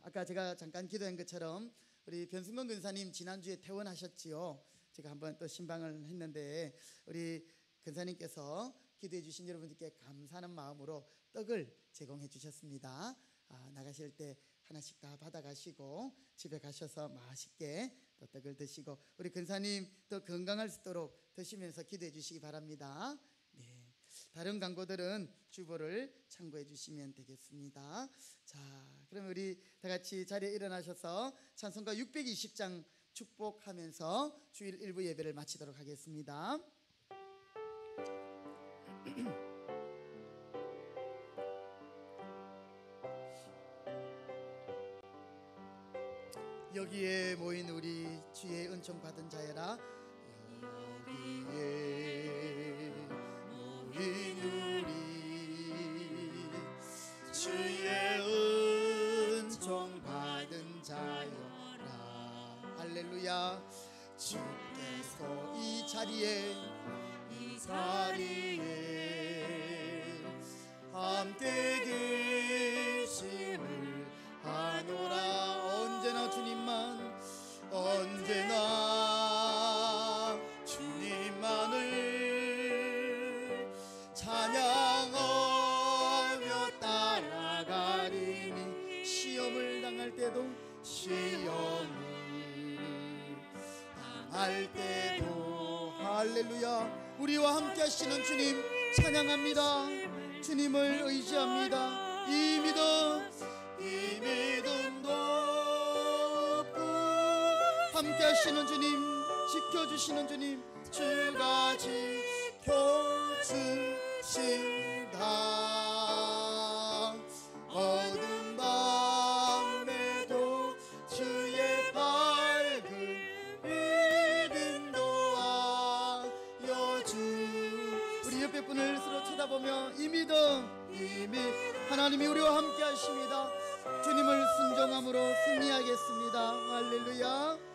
아까 제가 잠깐 기도한 것처럼 우리 변승건 근사님 지난주에 퇴원하셨지요. 제가 한번 또 신방을 했는데 우리 근사님께서 기도해 주신 여러분들께 감사하는 마음으로 떡을 제공해 주셨습니다. 나가실 때 하나씩 다 받아가시고 집에 가셔서 맛있게 또 떡을 드시고 우리 근사님 또 건강할 수 있도록 드시면서 기도해 주시기 바랍니다. 다른 광고들은 주보를 참고해 주시면 되겠습니다. 자, 그럼 우리 다 같이 자리에 일어나셔서 찬송가 620장 축복하면서 주일 1부 예배를 마치도록 하겠습니다. 여기에 모인 우리 주의 은총 받은 자여라. 여기에 모인 우리 주의 은총 받은 자여라. 할렐루야. 주께서 이 자리에 함께 계심을 아노라. 언제나 주님만을 찬양하며 따라가리니 시험을 당할 때도 할렐루야. 우리와 함께 하시는 주님 찬양합니다. 주님을 의지합니다. 이 믿음도 없고 함께 하시는 주님, 지켜주시는 주님, 주가 지켜주신다. 어두운 밤에도 주의 옆에 분을 서로 쳐다보며 이 믿음, 하나님이 우리와 함께 하십니다. 주님을 순종함으로 승리하겠습니다. 할렐루야.